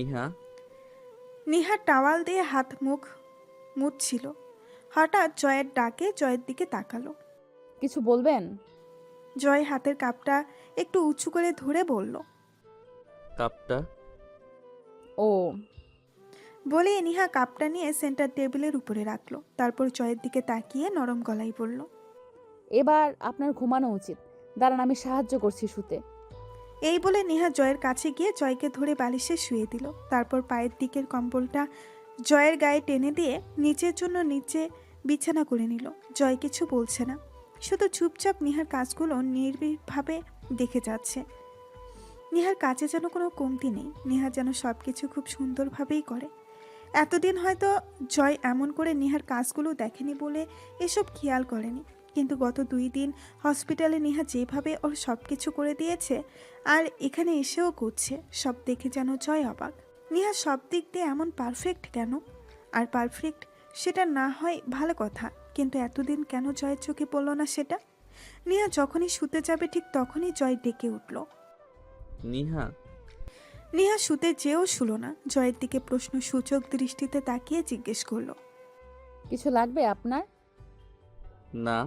Niha. Niha towel দিয়ে হাত মুখ মুছছিল। হঠাৎ জয়ের ডাকে জয়ের দিকে তাকালো। কিছু বলবেন? জয় হাতের কাপটা একটু উঁচু করে ধরে বলল, কাপটা? ও, বলে নিহা কাপটা নিয়ে সেন্টার টেবিলের উপরে রাখলো। তারপর জয়ের দিকে তাকিয়ে নরম গলায় বলল, এবার আপনার ঘুমানো উচিত। দাঁড়ান, আমি সাহায্য করছি শুতে। এই বলে নিহা জয়ের কাছে গিয়ে জয়কে ধরে বালিশে শুয়ে দিল। তারপর পায়ের দিকের কম্বলটা জয়ের গায়ে টেনে দিয়ে নিচের জন্য নিচে বিছানা করে নিল। জয় কিছু বলছে না, শুধু চুপচাপ নিহার কাজগুলো নির্ভীকভাবে দেখে যাচ্ছে। নিহার কাজে যেন কোনো কমতি নেই, নিহা যেন সব কিছু খুব সুন্দরভাবেই করে। এতদিন হয়তো জয় এমন করে নিহার কাজগুলো দেখেনি বলে এসব খেয়াল করেনি, কিন্তু গত 2 দিন হসপিটালে নিহা যেভাবে ওর সব কিছু করে দিয়েছে আর এখানে এসেও করছে, সব দেখে যেন জয় অবাক। নিহা সব দিক দিয়ে এমন পারফেক্ট কেন? আর পারফেক্ট সেটা না হয় ভালো কথা, কিন্তু এতদিন কেন জয়ের চোখে পড়ল না সেটা? নিহা যখনই শুতে যাবে ঠিক তখনই জয় ডেকে উঠল। নিহা। নিহা শুতে যেও শুলো না, জয়ের দিকে প্রশ্নসূচক দৃষ্টিতে তাকিয়ে জিজ্ঞেস করলো, কিছু লাগবে আপনার? না,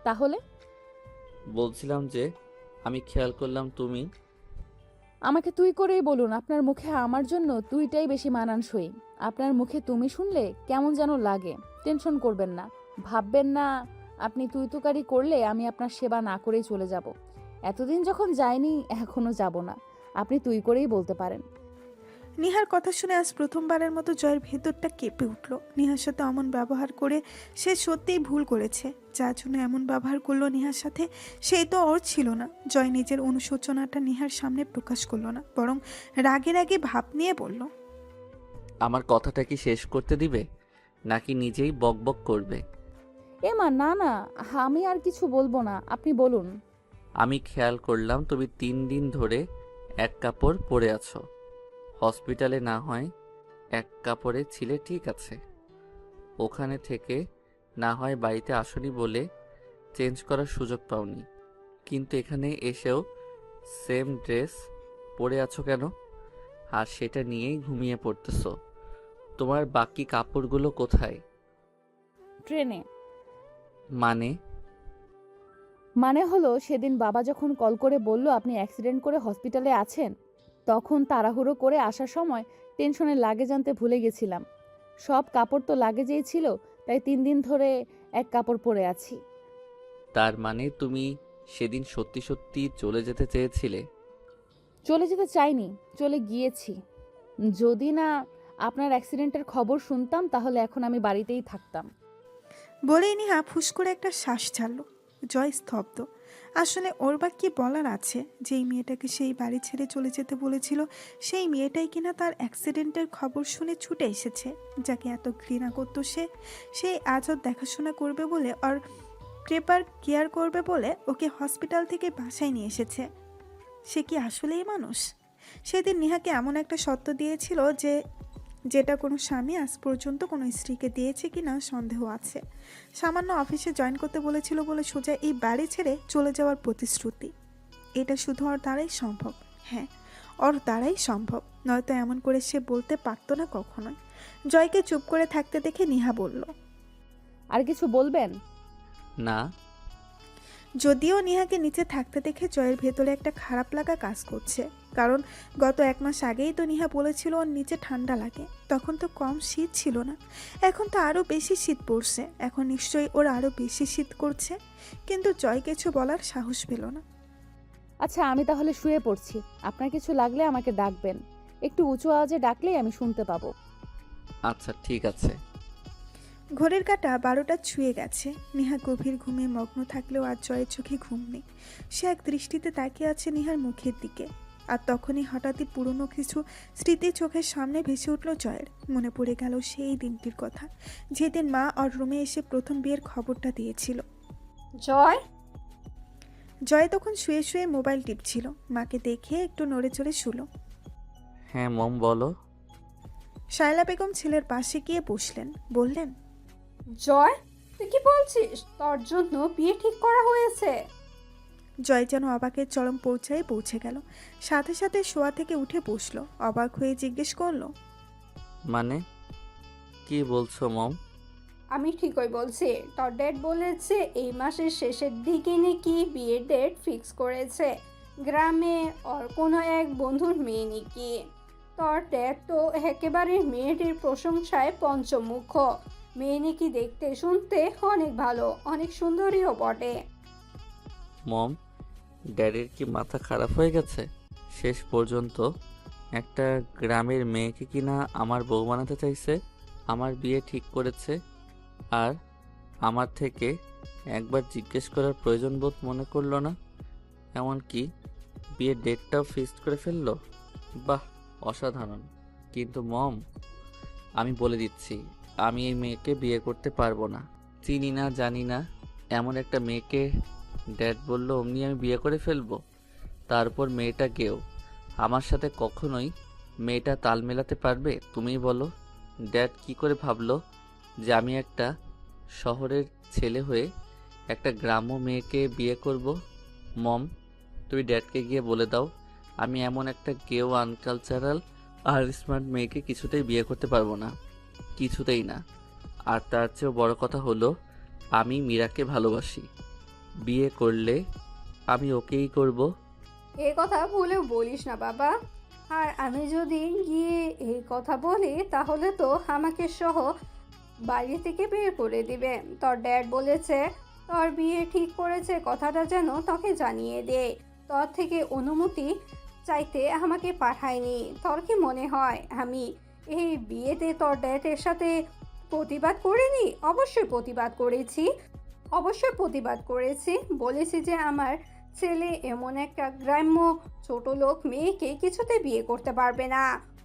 তাহলে? বলছিলাম যে আমি খেয়াল করলাম তুমি। আমাকে তুই করেই বলুন। আপনার মুখে আমার জন্য তুইটাই বেশি মানানসই। আপনার মুখে তুমি শুনলে কেমন যেন লাগে। টেনশন করবেন না, ভাববেন না আপনি তুই তুকারি করলে আমি আপনার সেবা না করেই চলে যাব। এতদিন যখন যাইনি, এখনো যাব না। আপনি তুই করেই বলতে পারেন। নিহার কথা শুনে আজ প্রথমবারের মতো জয়ের ভেতরটা কেঁপে উঠল। নিহার সাথে অমন ব্যবহার করে সে সত্যিই ভুল করেছে। যার জন্য এমন ব্যবহার করলো নিহার সাথে, সেই তো ওর ছিল না। জয় নিজের অনুশোচনাটা নিহার সামনে প্রকাশ করলো না, বরং রাগে রাগে ভাব নিয়ে বলল, আমার কথাটা কি শেষ করতে দিবে, নাকি নিজেই বকবক করবে? মা, না না, আমি আর কিছু বলবো না, আপনি বলুন। আমি খেয়াল করলাম তুমি 3 দিন ধরে এক কাপড় পরে আছো। হসপিটালে না হয় এক কাপড়ে ছিলে, ঠিক আছে, ওখানে থেকে না হয় বাড়িতে আসনি বলে চেঞ্জ করার সুযোগ পাওনি, কিন্তু এখানে এসেও সেম ড্রেস পরে আছো কেন? আর সেটা নিয়েই ঘুমিয়ে পড়তেছো। তোমার বাকি কাপড়গুলো কোথায়? ট্রেনে। মানে? মানে হলো, সেদিন বাবা যখন কল করে বলল আপনি অ্যাক্সিডেন্ট করে হসপিটালে আছেন, তখন তাড়াহুড়ো করে আসার সময় টেনশনে লাগেজ আনতে ভুলে গেছিলাম। সব কাপড় তো লাগেজেই ছিল, তাই 3 দিন ধরে এক কাপড় পরে আছি। তার মানে তুমি সেদিন সত্যি সত্যি চলে যেতে চেয়েছিলে? চলে যেতে চাইনি, চলে গিয়েছি। যদি না আপনার অ্যাক্সিডেন্টের খবর শুনতাম, তাহলে এখন আমি বাড়িতেই থাকতাম। বলেই নিহা ফুস করে একটা শ্বাস ছাড়ল। জয় স্তব্ধ। আসলে ওর বা কি বলার আছে? যেই মেয়েটাকে সেই বাড়ি ছেড়ে চলে যেতে বলেছিল, সেই মেয়েটাই কিনা তার অ্যাক্সিডেন্টের খবর শুনে ছুটে এসেছে। যাকে এত ঘৃণা করতো সে, সেই আজ ওর দেখাশোনা করবে বলে, আর প্রেপার কেয়ার করবে বলে ওকে হসপিটাল থেকে বাসায় নিয়ে এসেছে। সে কি আসলেই মানুষ? সেদিন নেহাকে এমন একটা সত্য দিয়েছিল যেটা কোনো স্বামী আজ পর্যন্ত কোনো স্ত্রীকে দিয়েছে কি না সন্দেহ আছে। সামান্য অফিসে জয়েন করতে বলেছিল বলে সোজা এই বাড়ি ছেড়ে চলে যাওয়ার প্রতিশ্রুতি। এটা শুধু ওর দ্বারাই সম্ভব। হ্যাঁ, ওর দ্বারাই সম্ভব, নয়তো এমন করে সে বলতে পারতো না কখনোই। জয়কে চুপ করে থাকতে দেখে নিহা বলল, আর কিছু বলবেন? না। যদিও নিহাকে নিচে থাকতে দেখে জয়ের ভেতরে একটা খারাপ লাগা কাজ করছে। কারণ গত 1 মাস আগেই তো নিহা বলেছিল ওর নিচে ঠান্ডা লাগে, তখন তো কম শীত ছিল না। এখন তো আরও বেশি শীত পড়ছে, এখন নিশ্চয়ই ওর আরও বেশি শীত করছে। কিন্তু জয় কিছু বলার সাহস পেল না। আচ্ছা, আমি তাহলে শুয়ে পড়ছি। আপনার কিছু লাগলে আমাকে ডাকবেন। একটু উঁচু আওয়াজে ডাকলেই আমি শুনতে পাবো। আচ্ছা, ঠিক আছে। ঘড়ির কাঁটা 12টা ছুঁয়ে গেছে। নেহা গভীর ঘুমে মগ্ন থাকলেও আর জয়ের চোখে ঘুম নেই। সে এক দৃষ্টিতে তাকিয়ে আছে নিহার মুখের দিকে। আর তখনই হঠাৎই পুরনো কিছু স্মৃতি চোখের সামনে ভেসে উঠল জয়ের। মনে পড়ে গেল সেই দিনটির কথা, যেদিন মা ওর রুমে এসে প্রথম বিয়ের খবরটা দিয়েছিল। জয়, জয় তখন শুয়ে শুয়ে মোবাইল টিপছিল। মাকে দেখে একটু নড়ে চড়ে শুলো। হ্যাঁ মম, বলো। শায়লা বেগম ছেলের পাশে গিয়ে বসলেন, বললেন, জয়, তুই কি বলছিস? তোর জন্য বিয়ে ঠিক করা হয়েছে? জয় যেন অবাকের চরম পৌঁছায় পৌঁছে গেল। সাথে সাথে শোয়া থেকে উঠে বসলো। অবাক হয়ে জিজ্ঞেস করলো, মানে কি বলছো মম? আমি ঠিকই বলছি। তোর ড্যাড বলেছে এই মাসের শেষের দিকে নাকি বিয়ের ডেট ফিক্স করেছে। গ্রামে ওর কোনো এক বন্ধুর মেয়ে নাকি। তোর ড্যাড তো একেবারে মেয়েটির প্রশংসায় পঞ্চমুখ। মেয়ে নাকি দেখতে শুনতে অনেক ভালো, অনেক সুন্দরীও বটে। মম, ড্যাডির কি মাথা খারাপ হয়ে গেছে? শেষ পর্যন্ত একটা গ্রামের মেয়েকে কিনা আমার বউ বানাতে চাইছে, আমার বিয়ে ঠিক করেছে, আর আমার থেকে একবার জিজ্ঞেস করার প্রয়োজন বোধ মনে করলো না। এমনকি বিয়ের ডেটটাও ফিক্সড করে ফেললো। বাহ, অসাধারণ। কিন্তু মম, আমি বলে দিচ্ছি, আমি এই মেয়েকে বিয়ে করতে পারবো না। চিনি না, জানি না, এমন একটা মেয়েকে ড্যাড বললো অমনি আমি বিয়ে করে ফেলবো। তারপর মেয়েটা গেও আমার সাথে কখনোই মেয়েটা তাল মেলাতে পারবে? তুমিই বলো। ড্যাড কি করে ভাবলো যে আমি একটা শহরের ছেলে হয়ে একটা গ্রাম্য মেয়েকে বিয়ে করব? মম, তুমি ড্যাডকে গিয়ে বলে দাও আমি এমন একটা গেও আনকালচারাল আর স্মার্ট মেয়েকে কিছুতেই বিয়ে করতে পারবো না, কিছুতেই না। আর তার চেয়েও বড় কথা হলো আমি মীরাকে ভালোবাসি। বিয়ে করলে আমি ওকেই করব। এ কথা ভুলেও বলিস না বাবা। আর আমি যদি গিয়ে এই কথা বলি তাহলে তো আমাকে সহ বাড়ি থেকে বের করে দিবে। তোর ড্যাড বলেছে তোর বিয়ে ঠিক করেছে, কথাটা যেন তোকে জানিয়ে দে। তোর থেকে অনুমতি চাইতে আমাকে পাঠায়নি। তোর কি মনে হয় আমি এই বিয়েতে তোর ড্যাডের সাথে প্রতিবাদ করিনি? অবশ্যই প্রতিবাদ করেছি, অবশ্যই প্রতিবাদ করেছি। বলেছি যে আমার ছেলে এমন একটা গ্রাম্য ছোট লোক মেয়েকে কিছুতে বিয়ে করতে পারবে না।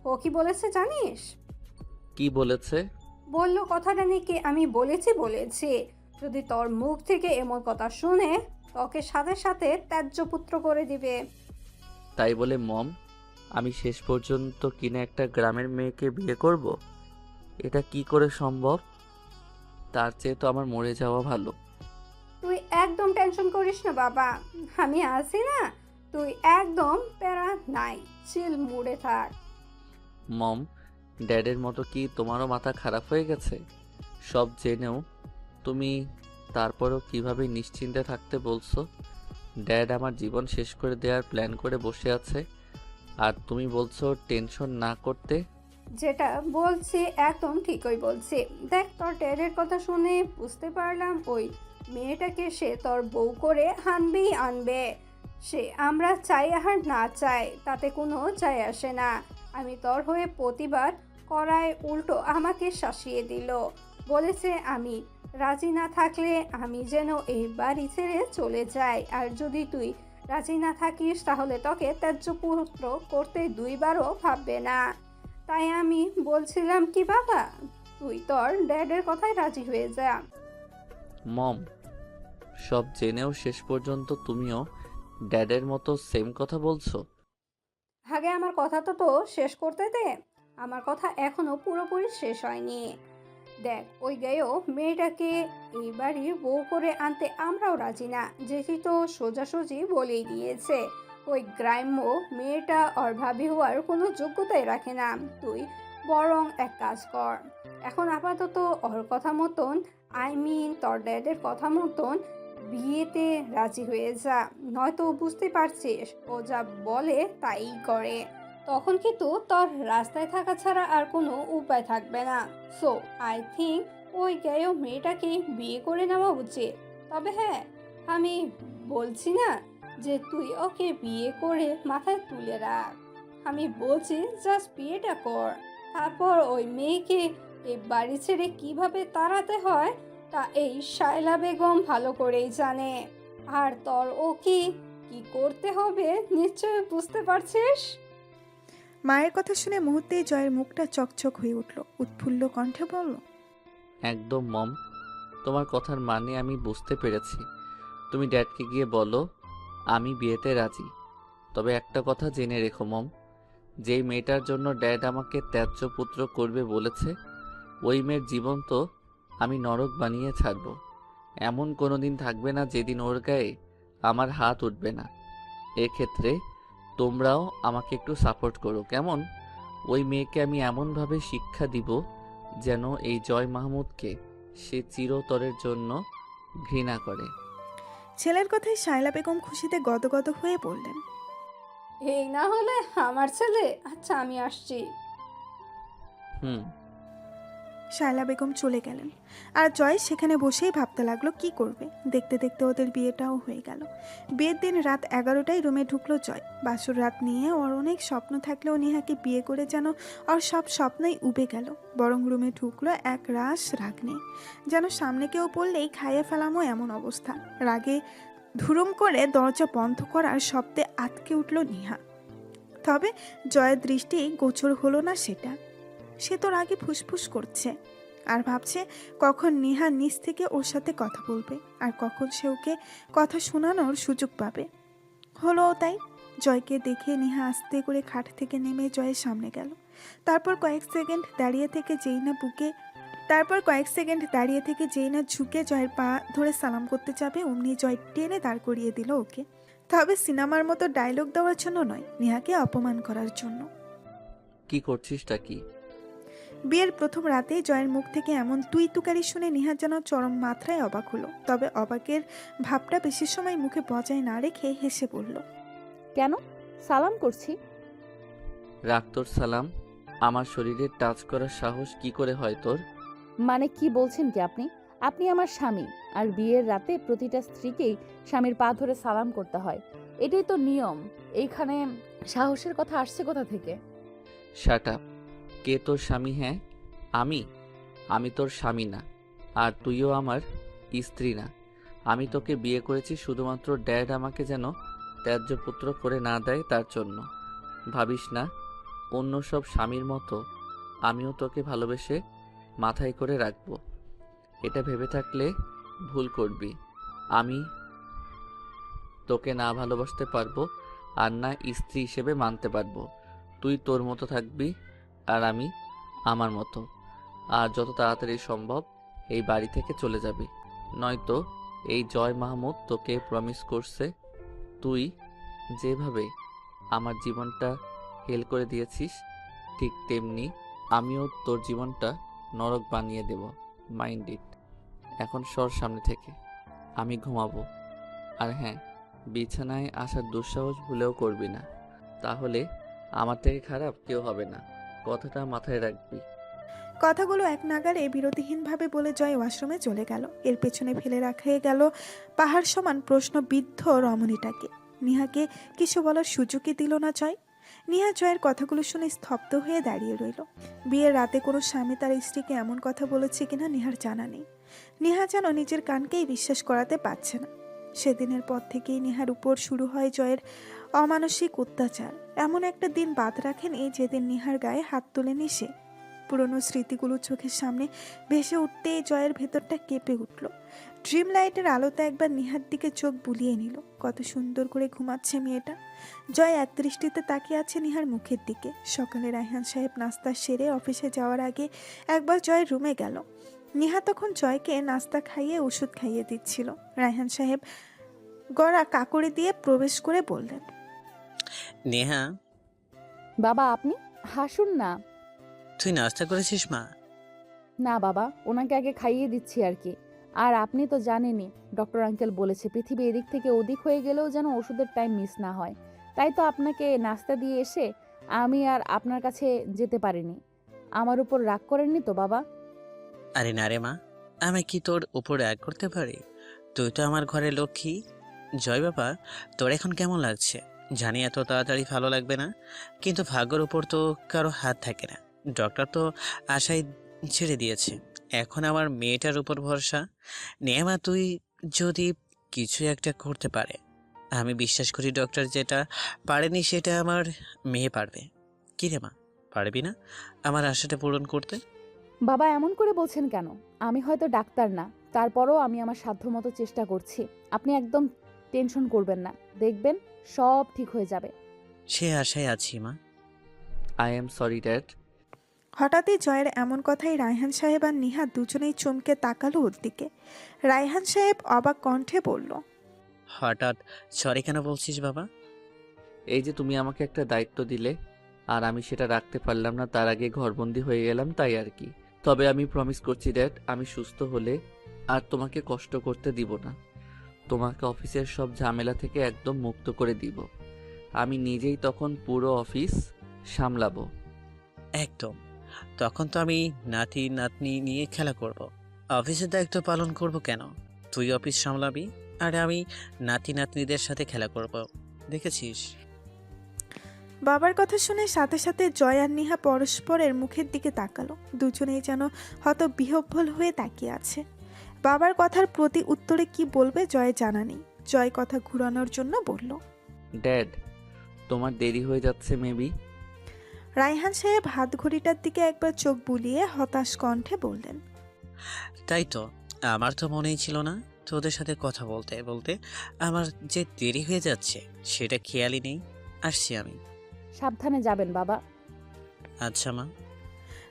ও কি বলেছে জানিস? কি বলেছে? বলল কথাটা নাকি আমি বলেছি। যদি তোর মুখ থেকে এমন কথা শুনে তোকে সাথে সাথে ত্যায্য পুত্র করে দিবে। তাই বলে মম, আমি শেষ পর্যন্ত কিনা একটা গ্রামের মেয়েকে বিয়ে করব? এটা কি করে সম্ভব? তার চেয়ে তো আমার মরে যাওয়া ভালো। তুই একদম টেনশন করিস না বাবা, আমি আছি না। তুই একদম প্যারা নাই, চিল মুডে থাক। মম, ড্যাডের মতো কি তোমারও মাথা খারাপ হয়ে গেছে? সব জেনেও তুমি তারপরও কিভাবে নিশ্চিন্তে থাকতে বলছো? ড্যাড আমার জীবন শেষ করে দেওয়ার প্ল্যান করে বসে আছে, আর তুমি বলছো টেনশন না করতে। যেটা বলছি একদম ঠিকই বলছি। দেখ, তোর ড্যাডের কথা শুনে বুঝতে পারলাম ওই মেয়েটাকে সে তোর বউ করে আনবেই আনবে। সে আমরা চাই আর না চাই তাতে কোনো যায় আসে না। আমি তোর হয়ে প্রতিবাদ করায় উল্টো আমাকে শাসিয়ে দিল। বলেছে আমি রাজি না থাকলে আমি যেন এই বাড়ি ছেড়ে চলে যাই, আর যদি তুই রাজি না থাকিস তাহলে তোকে ত্যায্য পুত্র করতে দুইবারও ভাববে না। তাই আমি বলছিলাম কি বাবা, তুই তোর ড্যাডের কথায় রাজি হয়ে যা। মম, সব জেনেও শেষ পর্যন্ত তুমিও ড্যাডের মতো সেম কথা বলছো? আগে আমার কথা তো শেষ করতে দে। আমার কথা এখনো পুরোপুরি শেষ হয়নি। দেখ, ওই গেয়েও মেয়েটাকে এই বাড়ির বউ করে আনতে আমরাও রাজি না। জেঠি তো সোজাসুজি বলেই দিয়েছে ওই গ্রাম্য মেয়েটা ওর ভাবি হওয়ার কোনো যোগ্যতাই রাখে না। তুই বরং এক কাজ কর, এখন আপাতত ওর কথা মতন, তোর ড্যাডের কথা মতন বিয়েতে রাজি হয়ে যা। নয়তো বুঝতে পারছিস ও যা বলে তাই করে। তখন কিন্তু তোর রাস্তায় থাকা ছাড়া আর কোনো উপায় থাকবে না। সো আই থিঙ্ক ওই গেয়েও মেয়েটাকে বিয়ে করে নেওয়া উচিত। তবে হ্যাঁ, আমি বলছি না যে তুই ওকে বিয়ে করে মাথায় তুলে রাখ। আমি বলছি জাস্ট বিয়েটা কর। তারপর ওই মেয়েকে এই বাড়ি ছেড়ে কিভাবে তাড়াতে হয় তা এই শায়লা বেগম ভালো করেই জানে। আর তোর ওকে কি করতে হবে নিশ্চয়ই বুঝতে পারছিস। মায়ের কথা শুনে মুহূর্তেই জয়ের মুখটা চকচক হয়ে উঠল। উৎফুল্ল কণ্ঠে বলল, একদম মম, তোমার কথার মানে আমি বুঝতে পেরেছি। তুমি ড্যাডকে গিয়ে বলো আমি বিয়েতে রাজি। তবে একটা কথা জেনে রেখো মম, যেই মেয়েটার জন্য ড্যাড আমাকে ত্যায্য পুত্র করবে বলেছে, ওই মেয়ের জীবন তো আমি নরক বানিয়ে ছাড়ব। এমন কোনো দিন থাকবে না যেদিন ওর গায়ে আমার হাত উঠবে না। এক্ষেত্রে তোমরাও আমাকে একটু সাপোর্ট করো, কেমন? ওই মেয়েকে আমি এমনভাবে শিক্ষা দিব যেন এই জয় মাহমুদকে সে চিরতরের জন্য ঘৃণা করে। ছেলের কথায় শায়লা বেগম খুশিতে গদগদ হয়ে বললেন, এই না হলে আমার ছেলে। আচ্ছা, আমি আসছি। হুম। শায়লা বেগম চলে গেলেন। আর জয় সেখানে বসেই ভাবতে লাগলো কি করবে। দেখতে দেখতে ওদের বিয়েটাও হয়ে গেল। বিয়ের দিন রাত 11টায় রুমে ঢুকলো জয়। বাসর রাত নিয়ে ওর অনেক স্বপ্ন থাকলেও নেহাকে বিয়ে করে যেন ওর সব স্বপ্নই উবে গেল। বরং রুমে ঢুকলো এক রাশ রাগ নেই, যেন সামনে কেউ পড়লেই খাইয়ে ফেলামো এমন অবস্থা। রাগে ধুরুম করে দরজা বন্ধ করার শব্দে আটকে উঠল নেহা। তবে জয়ের দৃষ্টি গোচর হলো না সেটা। সে তো রাগে ফুসফুস করছে আর ভাবছে কখন নেহা নিজ থেকে ওর সাথে কথা বলবে আর কখন সে ওকে কথা শোনানোর সুযোগ পাবে। হলো তাই। জয়কে দেখে নেহা আস্তে করে খাট থেকে নেমে জয়ের সামনে গেল। তারপর কয়েক সেকেন্ড দাঁড়িয়ে থেকে যেই না ঝুঁকে জয়ের পা ধরে সালাম করতে যাবে অমনি জয় টেনে দাঁড় করিয়ে দিল ওকে। তবে সিনেমার মতো ডায়লগ দেওয়ার জন্য নয়, নেহাকে অপমান করার জন্য। কি করছিসটা কি? বিয়ের প্রথম রাতেই জয়ের মুখ থেকে এমন তুই তুকারি শুনে নেহা যেন চরম মাত্রায় অবাক হলো। তবে অবাকের ভাবটা বেশি সময় মুখে বজায় না রেখে হেসে বলল, কেন সালাম করছি? রাখ তোর সালাম। আমার শরীরে টাচ করার সাহস কি করে হয় তোর? মানে কি বলছেন কি আপনি? আপনি আমার স্বামী, আর বিয়ের রাতে প্রতিটা স্ত্রীকেই স্বামীর পা ধরে সালাম করতে হয়, এটাই তো নিয়ম। এইখানে সাহসের কথা আসছে কোথা থেকে? Shut up. কে তোর স্বামী? হ্যাঁ, আমি আমি তোর স্বামী না, আর তুইও আমার স্ত্রী না। আমি তোকে বিয়ে করেছি শুধুমাত্র ড্যাড আমাকে যেন ত্যায্য পুত্র করে না দেয় তার জন্য। ভাবিস না অন্য সব স্বামীর মতো আমিও তোকে ভালোবেসে মাথায় করে রাখবো। এটা ভেবে থাকলে ভুল করবি। আমি তোকে না ভালোবাসতে পারবো আর না স্ত্রী হিসেবে মানতে পারবো। তুই তোর মতো থাকবি আর আমি আমার মতো। আর যত তাড়াতাড়ি সম্ভব এই বাড়ি থেকে চলে যাবি, নয়তো এই জয় মাহমুদ তোকে প্রমিস করছে তুই যেভাবে আমার জীবনটা হেল করে দিয়েছিস ঠিক তেমনি আমিও তোর জীবনটা নরক বানিয়ে দেব। Mind it. এখন সর সামনে থেকে, আমি ঘুমাবো। আর হ্যাঁ, বিছানায় আসার দুঃসাহস ভুলেও করবি না, তাহলে আমার থেকে খারাপ কেউ হবে না। কথাটা মাথায় রাখবি। কথাগুলো এক নাগারে বিরতিহীনভাবে বলে জয় ওয়াশরুমে চলে গেল। এর পেছনে ফেলে রাখে গেল পাহাড় সমান প্রশ্নবিদ্ধ রমণীটাকে। নেহাকে কিছু বলার সুযোগই দিল না জয়। নেহা জয়ের কথাগুলো শুনে স্তব্ধ হয়ে দাঁড়িয়ে রইল। বিয়ের রাতে কোনো স্বামী তার স্ত্রীকে এমন কথা বলেছে কিনা নেহার জানা নেই। নেহা যেন নিজের কানকেই বিশ্বাস করাতে পারছে না। সেদিনের পর থেকেই নেহার উপর শুরু হয় জয়ের অমানসিক অত্যাচার। এমন একটা দিন বাদ রাখেনি যেদিন নেহার গায়ে হাত তোলেনি সে। পুরনো স্মৃতিগুলো চোখের সামনে ভেসে উঠতেই জয়ের ভেতরটা কেঁপে উঠল। ড্রিম লাইটের আলোতে একবার নেহার দিকে চোখ বুলিয়ে নিল। কত সুন্দর করে ঘুমাচ্ছে মেয়েটা। জয় এক দৃষ্টিতে তাকিয়ে আছে নেহার মুখের দিকে। সকালে রায়হান সাহেব নাস্তা সেরে অফিসে যাওয়ার আগে একবার জয়ের রুমে গেল। নেহা তখন জয়কে নাস্তা খাইয়ে ওষুধ খাইয়ে দিচ্ছিল। রায়হান সাহেব গড়া কাকড়ি দিয়ে প্রবেশ করে বললেন, নেহা, বাবা আপনি হাসুন না। তুই নাস্তা করেছিস মা? না বাবা, ওনাকে আগে খাইয়ে দিচ্ছি আর কি। আর আপনি তো জানেনই, ডক্টর আঙ্কেল বলেছে পৃথিবী এদিক থেকে ওদিক হয়ে গেলেও যেন ওষুধের টাইম মিস না হয়। তাই তো আপনাকে নাস্তা দিয়ে এসে আমি আর আপনার কাছে যেতে পারিনি। আমার উপর রাগ করেননি তো বাবা? আরে না রে মা, আমি কি তোর উপর রাগ করতে পারি? তুই তো আমার ঘরের লক্ষ্মী। জয় বাবা, তোর এখন কেমন লাগছে? জানি এত তাড়াতাড়ি ভালো লাগবে না, কিন্তু ভাগ্যের উপর তো কারো হাত থাকে না। ডক্টর তো আশাই ছেড়ে দিয়েছে, এখন আমার মেয়েটার উপর ভরসা। নেমা, তুই যদি কিছু একটা করতে পারে, আমি বিশ্বাস করি ডক্টর যেটা পারেনি সেটা আমার মেয়ে পারবে। কি রে মা, পারবি না আমার আশাটা পূরণ করতে? বাবা এমন করে বলছেন কেন? আমি হয়তো ডাক্তার না, তারপরও আমি আমার সাধ্যমতো চেষ্টা করছি। আপনি একদম টেনশন করবেন না, দেখবেন সব ঠিক হয়ে যাবে। সে আশায় আছি মা। I am sorry dad. হঠাৎই জয়ের এমন কথাই রায়হান সাহেব আর নেহা দুজনেই চমকে তাকালো ওর দিকে। রায়হান সাহেব অবাক কণ্ঠে বলল, হঠাৎ সরি কেন বলছিস বাবা? এই যে তুমি আমাকে একটা দায়িত্ব দিলে আর আমি সেটা রাখতে পারলাম না, তার আগে ঘরবন্দি হয়ে গেলাম, তাই আর কি। তবে আমি প্রমিস করছি ড্যাড, আমি সুস্থ হলে আর তোমাকে কষ্ট করতে দিব না। তোমাকে অফিসের সব ঝামেলা থেকে একদম মুক্ত করে দিব। আমি নিজেই তখন পুরো অফিস সামলাবো। একদম। তখন তো আমি নাতি নাতনি নিয়ে খেলা করব। অফিসের দায়িত্ব পালন করব কেন? তুই অফিস সামলাবি আর আমি নাতি নাতনিদের সাথে খেলা করব। দেখেছিস? বাবার কথা শুনে সাথে সাথে জয় আর নিহা পরস্পরের মুখের দিকে তাকালো। দুজনেই যেন হতবিহ্বল হয়ে তাকিয়ে আছে। বাবার কথার প্রতি উত্তরে কি বলবে জয় জানা নেই। জয় কথা ঘুরানোর জন্য বলল, ড্যাড, তোমার দেরি হয়ে যাচ্ছে মেবি। রায়হান সাহেব হাত ঘড়িটার দিকে একবার চোখ বুলিয়ে হতাশ কণ্ঠে বললেন, তাই তো, আমার তো মনেই ছিল না তোদের সাথে কথা বলতে বলতে আমার যে দেরি হয়ে যাচ্ছে সেটা খেয়ালই নেই। আসছি আমি। সাবধানে যাবেন বাবা। আচ্ছা মা।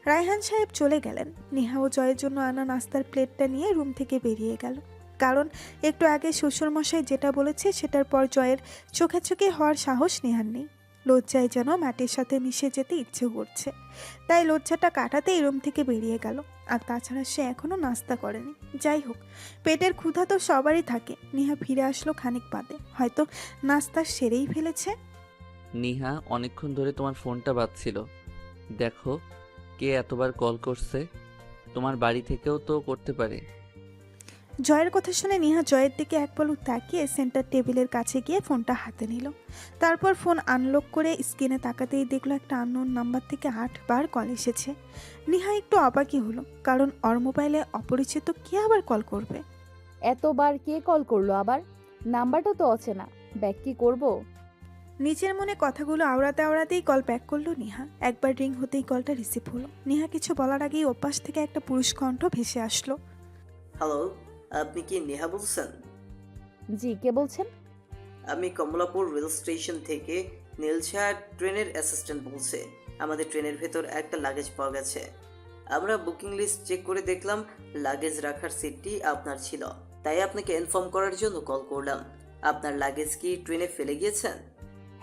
রায়হান সাহেব চলে গেলেন। নিহা ও জয়ের জন্য আনা নাস্তার প্লেটটা নিয়ে রুম থেকে বেরিয়ে গেল। কারণ একটু আগে শ্বশুরমশাই যেটা বলেছে সেটার পর জয়ের চোখাচোখি হওয়ার সাহস নেহার নেই। লজ্জায় যেন মাটির সাথে মিশে যেতে ইচ্ছে করছে। তাই লজ্জাটা কাটাতেই রুম থেকে বেরিয়ে গেল। আর তাছাড়া সে এখনও নাস্তা করেনি। যাই হোক, পেটের ক্ষুধা তো সবারই থাকে। নিহা ফিরে আসলো খানিক বাদে, হয়তো নাস্তা সেরেই ফেলেছে। নিহা, অনেকক্ষণ ধরে তোমার ফোনটা বাজছিল, দেখো কে এতবার কল করছে। তোমার বাড়ি থেকেও তো করতে পারে। জয়ের কথা শুনে নিহা জয়ের দিকে এক পলক তাকিয়ে সেন্টার টেবিলের কাছে গিয়ে ফোনটা হাতে নিল। তারপর ফোন আনলক করে স্ক্রিনে তাকাতেই দেখলো একটা আননোন নাম্বার থেকে 8 বার কল এসেছে। নিহা একটু অবাকই হলো, কারণ ওর মোবাইলে অপরিচিত কে আবার কল করবে। এতবার কে কল করলো আবার? নাম্বারটা তো অচেনা, ব্যাক কি করব? নিজের মনে কথাগুলো আওড়াতে আওড়াতেই কল ব্যাক করলো নিহা। একবার রিং হতেই কলটা রিসিভ হলো। নিহা কিছু বলার আগেই ওপাশ থেকে একটা পুরুষ কণ্ঠ ভেসে আসলো। হ্যালো, আপনি কি নেহা বলছেন? জি, কে বলছেন? আমি কমলাপুর রেল স্টেশন থেকে নীলছা ট্রেনের অ্যাসিস্ট্যান্ট বলছি। আমাদের ট্রেনের ভেতর একটা লাগেজ পাওয়া গেছে। আমরা বুকিং লিস্ট চেক করে দেখলাম লাগেজ রাখার সিটটি আপনার ছিল, তাই আপনাকে ইনফর্ম করার জন্য কল করলাম। আপনার লাগেজ কি ট্রেনে ফেলে গিয়েছেন?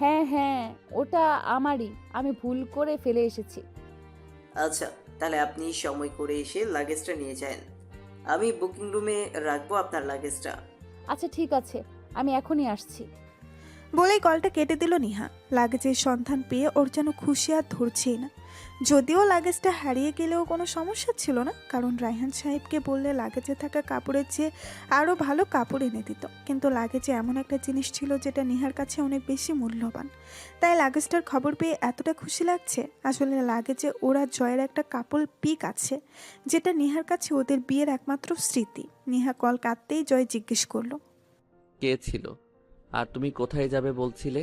হ্যাঁ হ্যাঁ, ওটা আমারই, আমি ভুল করে ফেলে এসেছি। আচ্ছা, তাহলে আপনি সময় করে এসে লাগেজটা নিয়ে যান। আমি বুকিং রুমে রাখবো আপনার লাগেজটা। আচ্ছা ঠিক আছে, আমি এখনই আসছি। বলেই কলটা কেটে দিল নিহা। লাগেজের সন্ধান পেয়ে ওর যেন খুশি আর ধরছেই না। যদিও লাগেজটা হারিয়ে গেলেও কোনো সমস্যা ছিল না, কারণ রায়হান সাহেবকে বললে লাগেজে থাকা কাপড়ের চেয়ে আরও ভালো কাপড় এনে দিত। কিন্তু লাগেজে এমন একটা জিনিস ছিল যেটা নিহার কাছে অনেক বেশি মূল্যবান। তাই লাগেজটার খবর পেয়ে এতটা খুশি লাগছে। আসলে লাগেজে ওরা জয়ের একটা কাপল পিক আছে, যেটা নিহার কাছে ওদের বিয়ের একমাত্র স্মৃতি। নিহা কল কাটতেই জয় জিজ্ঞেস করলো, কে ছিল আর তুমি কোথায় যাবে বলছিলে?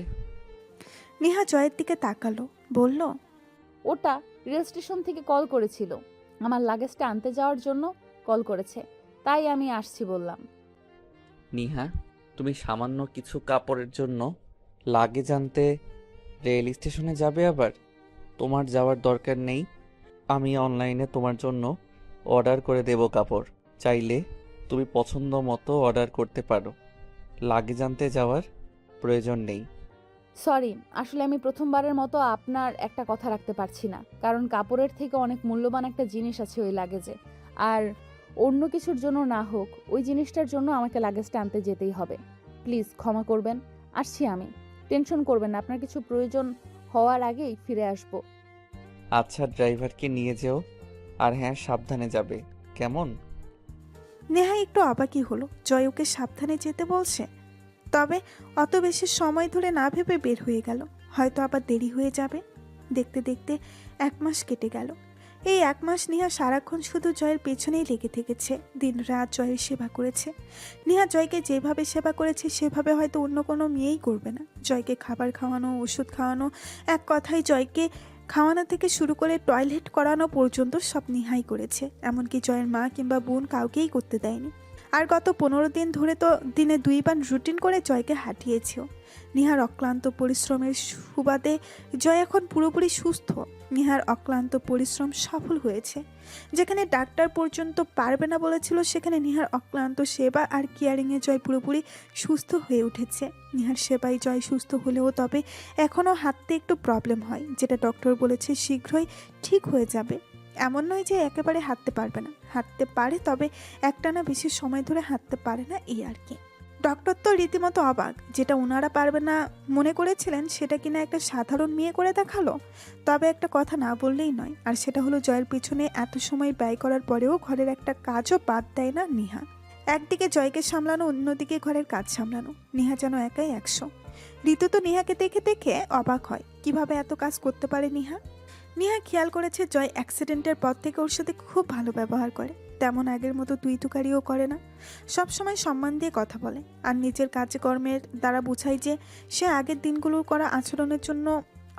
নিহা জয়ের দিকে তাকালো, বলল, ওটা রেল স্টেশন থেকে কল করেছিল, আমার লাগেজটা আনতে যাওয়ার জন্য কল করেছে, তাই আমি আসছি বললাম। নিহা, তুমি সামান্য কিছু কাপড়ের জন্য লাগেজ আনতে রেল স্টেশনে যাবে আবার? তোমার যাওয়ার দরকার নেই। আমি অনলাইনে তোমার জন্য অর্ডার করে দেব কাপড়। চাইলে তুমি পছন্দ মতো অর্ডার করতে পারো। লাগেজ আনতে যাওয়ার প্রয়োজন নেই। সরি, আসলে আমি প্রথমবারের মতো আপনার একটা কথা রাখতে পারছি না, কারণ কাপড়ের থেকে অনেক মূল্যবান একটা জিনিস আছে ওই লাগেজে। আর অন্য কিছুর জন্য না হোক, ওই জিনিসটার জন্য আমাকে লাগেজটা আনতে যেতেই হবে। প্লিজ ক্ষমা করবেন, আসছি আমি। টেনশন করবেন না, আপনার কিছু প্রয়োজন হওয়ার আগেই ফিরে আসব। আচ্ছা, ড্রাইভারকে নিয়ে যেও, আর হ্যাঁ, সাবধানে যাবে, কেমন? নেহা একটু অবাকই হলো, জয় ওকে সাবধানে যেতে বলছে। তবে অত বেশি সময় ধরে না ভেবে বের হয়ে গেল, হয়তো আবার দেরি হয়ে যাবে। দেখতে দেখতে 1 মাস কেটে গেল। এই 1 মাস নেহা সারাক্ষণ শুধু জয়ের পেছনেই লেগে থেকেছে, দিন রাত জয়ের সেবা করেছে। নেহা জয়কে যেভাবে সেবা করেছে সেভাবে হয়তো অন্য কোনো মেয়েই করবে না। জয়কে খাবার খাওয়ানো, ওষুধ খাওয়ানো, এক কথায় জয়কে খাওয়ানো থেকে শুরু করে টয়লেট করানো পর্যন্ত সব নেহাই করেছে। এমনকি জয়ের মা কিংবা বোন কাউকেই করতে দেয়নি। আর গত 15 দিন ধরে তো দিনে 2 বার রুটিন করে জয়কে হাঁটিয়েছিল। নিহার অক্লান্ত পরিশ্রমের সুবাদে জয় এখন পুরোপুরি সুস্থ। নিহার অক্লান্ত পরিশ্রম সফল হয়েছে। যেখানে ডাক্তার পর্যন্ত পারবে না বলেছিল, সেখানে নিহার অক্লান্ত সেবা আর কেয়ারিংয়ে জয় পুরোপুরি সুস্থ হয়ে উঠেছে। নিহার সেবায় জয় সুস্থ হলেও তবে এখনও হাঁটতে একটু প্রবলেম হয়, যেটা ডক্টর বলেছে শীঘ্রই ঠিক হয়ে যাবে। এমন নয় যে একেবারে হাঁটতে পারবে না, হাঁটতে পারে, তবে একটানা বেশি সময় ধরে হাঁটতে পারে না, এই আর কি। ডক্টর তো রীতিমতো অবাক, যেটা ওনারা পারবে না মনে করেছিলেন সেটা কিনা একটা সাধারণ মেয়ে করে দেখালো। তবে একটা কথা না বললেই নয়, আর সেটা হলো জয়ের পিছনে এত সময় ব্যয় করার পরেও ঘরের একটা কাজও বাদ দেয় না নিহা। একদিকে জয়কে সামলানো, অন্যদিকে ঘরের কাজ সামলানো, নিহা যেন একাই 100। ঋতু তো নিহাকে দেখে দেখে অবাক হয়, কিভাবে এত কাজ করতে পারে নিহা। নিহা খেয়াল করেছে জয় অ্যাক্সিডেন্টের পর থেকে ওর সাথে খুব ভালো ব্যবহার করে, তেমন আগের মতো তুই তুকারিও করে না, সব সময় সম্মান দিয়ে কথা বলে, আর নিজের কাজকর্মের দ্বারা বোঝায় যে সে আগের দিনগুলোর করা আচরণের জন্য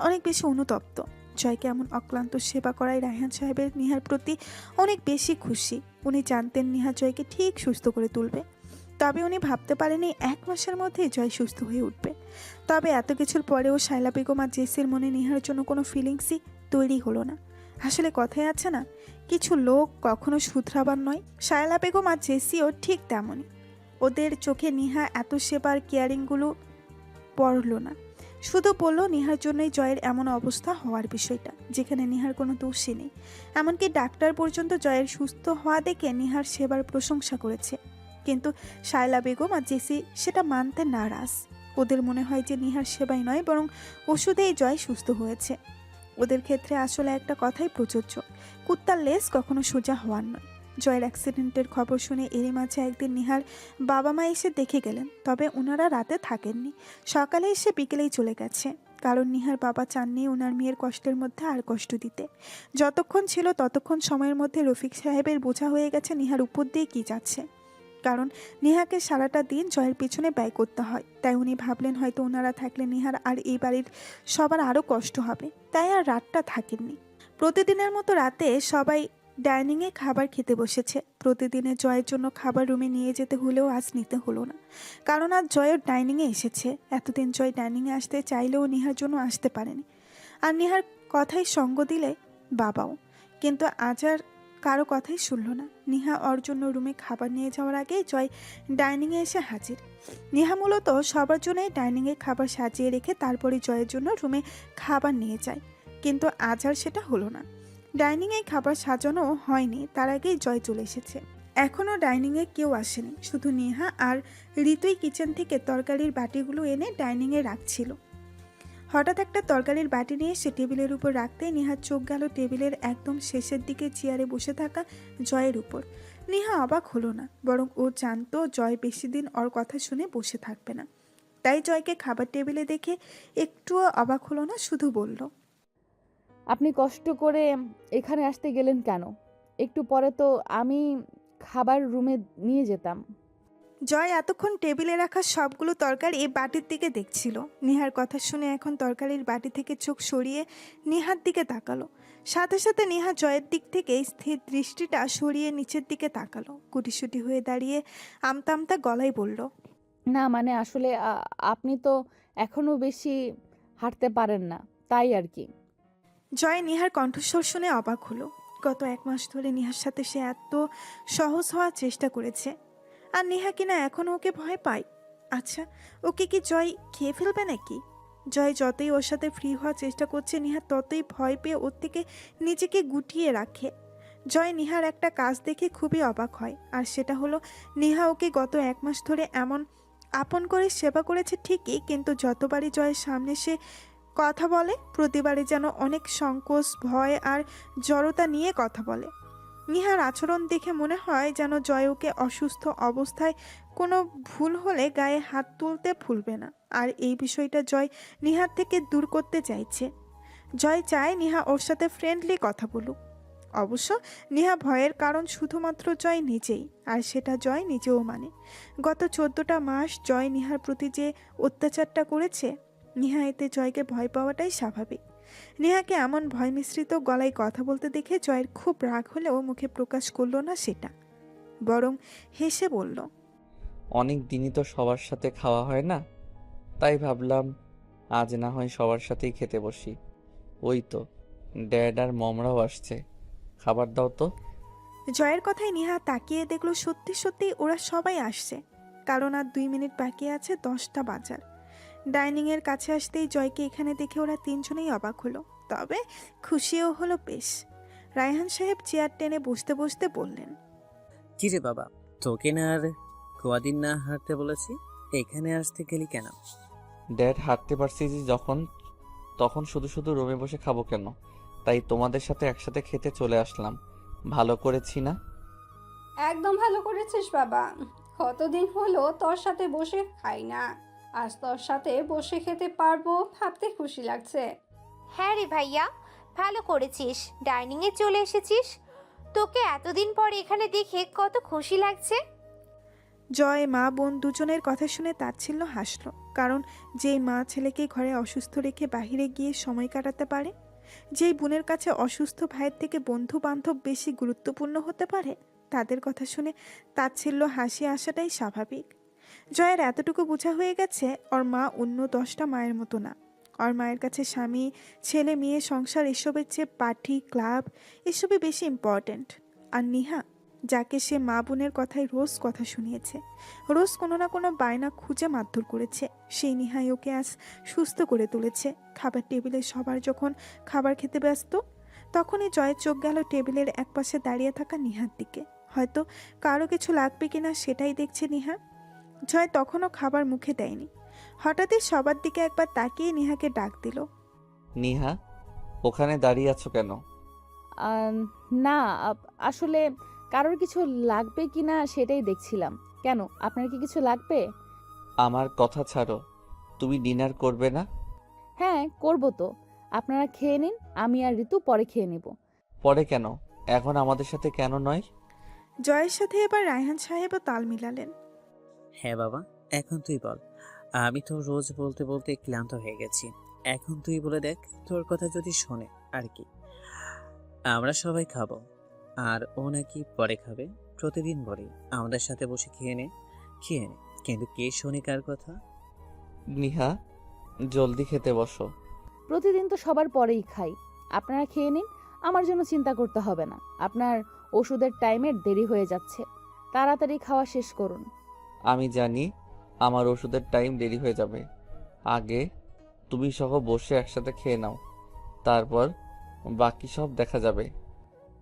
অনেক বেশি অনুতপ্ত। জয়কে এমন অক্লান্ত সেবা করায় রায়হান সাহেবের নিহার প্রতি অনেক বেশি খুশি। উনি জানতেন নিহা জয়কে ঠিক সুস্থ করে তুলবে, তবে উনি ভাবতে পারেনি 1 মাসের মধ্যেই জয় সুস্থ হয়ে উঠবে। তবে এত কিছুর পরেও শায়লা বেগম আর জেসির মনে নিহার জন্য কোনো ফিলিংসই তৈরি হলো না। আসলে কথাই আছে না, কিছু লোক কখনো শুধরাবার নয়। শায়লা বেগম আর জেসিও ঠিক তেমনই। ওদের চোখে নিহা এত সেবার কেয়ারিংগুলো পড়ল না, শুধু বলল নিহার জন্যই জয়ের এমন অবস্থা হওয়ার বিষয়টা, যেখানে নিহার কোনো দোষই নেই। এমনকি ডাক্তার পর্যন্ত জয়ের সুস্থ হওয়া দেখে নিহার সেবার প্রশংসা করেছে। কিন্তু শায়লা বেগম আর জেসি সেটা মানতে নারাজ। ওদের মনে হয় যে নিহার সেবাই নয়, বরং ওষুধেই জয় সুস্থ হয়েছে। ওদের ক্ষেত্রে আসলে একটা কথাই প্রযোজ্য, কুত্তার লেজ কখনো সোজা হওয়ার নয়। জয়ের অ্যাক্সিডেন্টের খবর শুনে এরই মাঝে একদিন নিহার বাবা মা এসে দেখে গেলেন, তবে ওনারা রাতে থাকেননি, সকালে এসে বিকেলেই চলে গেছে। কারণ নিহার বাবা চাননি ওনার মেয়ের কষ্টের মধ্যে আর কষ্ট দিতে। যতক্ষণ ছিল ততক্ষণ সময়ের মধ্যে রফিক সাহেবের বোঝা হয়ে গেছে নিহার উপর দিয়ে কী যাচ্ছে। কারণ নিহাকে সারাটা দিন জয়ের পিছনে ব্যয় করতে হয়, তাই উনি ভাবলেন হয়তো ওনারা থাকলে নিহার আর এই বাড়ির সবার আরও কষ্ট হবে, তাই আর রাতটা থাকেননি। প্রতিদিনের মতো রাতে সবাই ডাইনিংয়ে খাবার খেতে বসেছে। প্রতিদিনে জয়ের জন্য খাবার রুমে নিয়ে যেতে হলেও আজ নিতে হলো না, কারণ আজ জয়ের ডাইনিংয়ে এসেছে। এতদিন জয় ডাইনিংয়ে আসতে চাইলেও নিহার জন্য আসতে পারেনি, আর নিহার কথাই সঙ্গ দিলে বাবাও, কিন্তু আজ আর কারো কথাই শুনল না। নিহা ওর জন্য রুমে খাবার নিয়ে যাওয়ার আগেই জয় ডাইনিংয়ে এসে হাজির। নিহা মূলত সবার জন্যই ডাইনিংয়ে খাবার সাজিয়ে রেখে তারপরে জয়ের জন্য রুমে খাবার নিয়ে যায়, কিন্তু আজ আর সেটা হলো না। ডাইনিংয়ে খাবার সাজানো হয়নি, তার আগেই জয় চলে এসেছে। এখনও ডাইনিংয়ে কেউ আসেনি, শুধু নিহা আর ঋতুই কিচেন থেকে তরকারির বাটিগুলো এনে ডাইনিংয়ে রাখছিল। হঠাৎ একটা তরকারির বাটি নিয়ে সে টেবিলের উপর রাখতেই নিহার চোখ গেল টেবিলের একদম শেষের দিকে চেয়ারে বসে থাকা জয়ের উপর। নিহা অবাক হলো না, বরং ও জানতো জয় বেশি দিন ওর কথা শুনে বসে থাকবে না, তাই জয়কে খাবার টেবিলে দেখে একটুও অবাক হলো না, শুধু বলল, আপনি কষ্ট করে এখানে আসতে গেলেন কেন? একটু পরে তো আমি খাবার রুমে নিয়ে যেতাম। জয় এতক্ষণ টেবিলে রাখা সবগুলো তরকারি বাটির দিকে দেখছিল। নিহার কথা শুনে এখন তরকারির বাটি থেকে চোখ সরিয়ে নিহার দিকে তাকালো। সাথে সাথে নিহা জয়ের দিক থেকে স্থির দৃষ্টিটা সরিয়ে নিচের দিকে তাকালো। গুটিসুটি হয়ে দাঁড়িয়ে আমতা আমতা গলায় বলল, না মানে আসলে আপনি তো এখনো বেশি হাঁটতে পারেন না, তাই আর কি। জয় নিহার কণ্ঠস্বর শুনে অবাক হলো। গত 1 মাস ধরে নিহার সাথে সে এত সহজ হওয়ার চেষ্টা করেছে, আর নেহা কিনা এখনও ওকে ভয় পায়। আচ্ছা, ওকে কি জয় খেয়ে ফেলবে নাকি? জয় যতই ওর সাথে ফ্রি হওয়ার চেষ্টা করছে, নিহা ততই ভয় পেয়ে ওর থেকে নিজেকে গুটিয়ে রাখে। জয় নিহার একটা কাজ দেখে খুবই অবাক হয়, আর সেটা হলো নেহা ওকে গত 1 মাস ধরে এমন আপন করে সেবা করেছে ঠিকই, কিন্তু যতবারই জয়ের সামনে সে কথা বলে প্রতিবারই যেন অনেক সংকোচ, ভয় আর জড়তা নিয়ে কথা বলে। নিহার আচরণ দেখে মনে হয় যেন জয় ওকে অসুস্থ অবস্থায় কোনো ভুল হলে গায়ে হাত তুলতে ভুলবে না, আর এই বিষয়টা জয় নিহার থেকে দূর করতে চাইছে। জয় চায় নিহা ওর সাথে ফ্রেন্ডলি কথা বলুক। অবশ্য নিহা ভয়ের কারণ শুধুমাত্র জয় নিজেই, আর সেটা জয় নিজেও মানে। গত 14টা মাস জয় নিহার প্রতি যে অত্যাচারটা করেছে, নিহা এতে জয়কে ভয় পাওয়াটাই স্বাভাবিক। নেহাকে এমন ভয় মিশ্রিত গলায় কথা বলতে দেখে জয়ের খুব রাগ হলেও মুখে প্রকাশ করলো না সেটা। বরং হেসে বলল, অনেক দিনই তো সবার সাথে খাওয়া হয় না, তাই ভাবলাম আজ না হয় সবার সাথেই খেতে বসি। ওই তো ড্যাড আর মমরাও আসছে, খাবার দাও তো। জয়ের কথায় নিহা তাকিয়ে দেখলো সত্যি সত্যি ওরা সবাই আসছে, কারণ আর 2 মিনিট বাকি আছে 10টা বাজার। ডাইনিংয়ের কাছে আসতেই জয়কে এখানে দেখে ওরা তিনজনেই অবাক হলো, তবে খুশিও হলো বেশ। রায়হান সাহেব চেয়ার টেনে বসতে বসতে বললেন, কি রে বাবা, তোকে না আর কদিন না হাঁটতে বলেছি, এখানে আসতে গেলি কেন? ড্যাড হাঁটতে পারছি যে যখন, তখন শুধু শুধু রুমে বসে খাবো কেন, তাই তোমাদের সাথে একসাথে খেতে চলে আসলাম। ভালো করেছি না? একদম ভালো করেছিস বাবা। কতদিন হলো তোর সাথে বসে খাই না, আজ তোর সাথে বসে খেতে পারবো ভাবতে খুশি লাগছে। হ্যাঁ রে ভাইয়া, ভালো করেছিস, ডাইনিংয়ে চলে এসেছিস। তোকে এতদিন পর এখানে দেখে কত খুশি লাগছে। জয় মা বোন দুজনের কথা শুনে তাচ্ছিল্য হাসলো, কারণ যেই মা ছেলেকে ঘরে অসুস্থ রেখে বাইরে গিয়ে সময় কাটাতে পারে, যেই বোনের কাছে অসুস্থ ভাইয়ের থেকে বন্ধু বান্ধব বেশি গুরুত্বপূর্ণ হতে পারে, তাদের কথা শুনে তাচ্ছিল্য হাসি আসাটাই স্বাভাবিক। জয়ের এতটুকু বোঝা হয়ে গেছে ওর মা অন্য 10টা মায়ের মতো না। ওর মায়ের কাছে স্বামী, ছেলে মেয়ে, সংসার এসবের চেয়ে পার্টি, ক্লাব এসবই বেশি ইম্পর্ট্যান্ট। আর নিহা, যাকে সে মা বোনের কথায় রোজ কথা শুনিয়েছে, রোজ কোনো না কোনো বায়না খুঁজে মারধর করেছে, সেই নিহাই ওকে আজ সুস্থ করে তুলেছে। খাবার টেবিলে সবার যখন খাবার খেতে ব্যস্ত, তখনই জয়ের চোখ গেল টেবিলের একপাশে দাঁড়িয়ে থাকা নিহার দিকে। হয়তো কারো কিছু লাগবে কিনা সেটাই দেখছে নিহা। জয় তখনও খাবার মুখে দেয়নি, হঠাৎই সবার দিকে একবার তাকিয়ে নিহাকে ডাক দিল। নিহা, ওখানে দাঁড়িয়ে আছো কেন? আম, না, আসলে কারোর কিছু লাগবে কি না সেটাই দেখছিলাম। কেন, আপনার কি কিছু লাগবে? আমার কথা ছাড়ো, তুমি ডিনার করবে না? হ্যাঁ, করব তো। আপনারা খেয়ে নিন, আমি আর ঋতু পরে খেয়ে নিব। পরে কেন? এখন আমাদের সাথে কেন নয়? জয়ের সাথে এবার রায়হান সাহেবও তাল মিলালেন। হ্যাঁ বাবা, এখন তুই বল। আমি তো রোজ বলতে বলতে ক্লান্ত হয়ে গেছি, এখন তুই বলে দেখ, তোর কথা যদি শোনে আর কি। আমরা সবাই খাবো, আর ও নাকি পরে খাবে। প্রতিদিন বলে আমাদের সাথে বসে খেয়ে নে, কিন্তু কে শোনে কার কথা? নিহা, জলদি খেতে বসো। প্রতিদিন তো সবার পরেই খাই। আপনারা খেয়ে নিন, আমার জন্য চিন্তা করতে হবে না। আপনার ওষুধের টাইমের দেরি হয়ে যাচ্ছে, তাড়াতাড়ি খাওয়া শেষ করুন। আমি জানি আমার ওষুধের টাইম দেরি হয়ে যাবে, আগে তুমি সহ বসে একসাথে খেয়ে নাও, তারপর বাকি সব দেখা যাবে।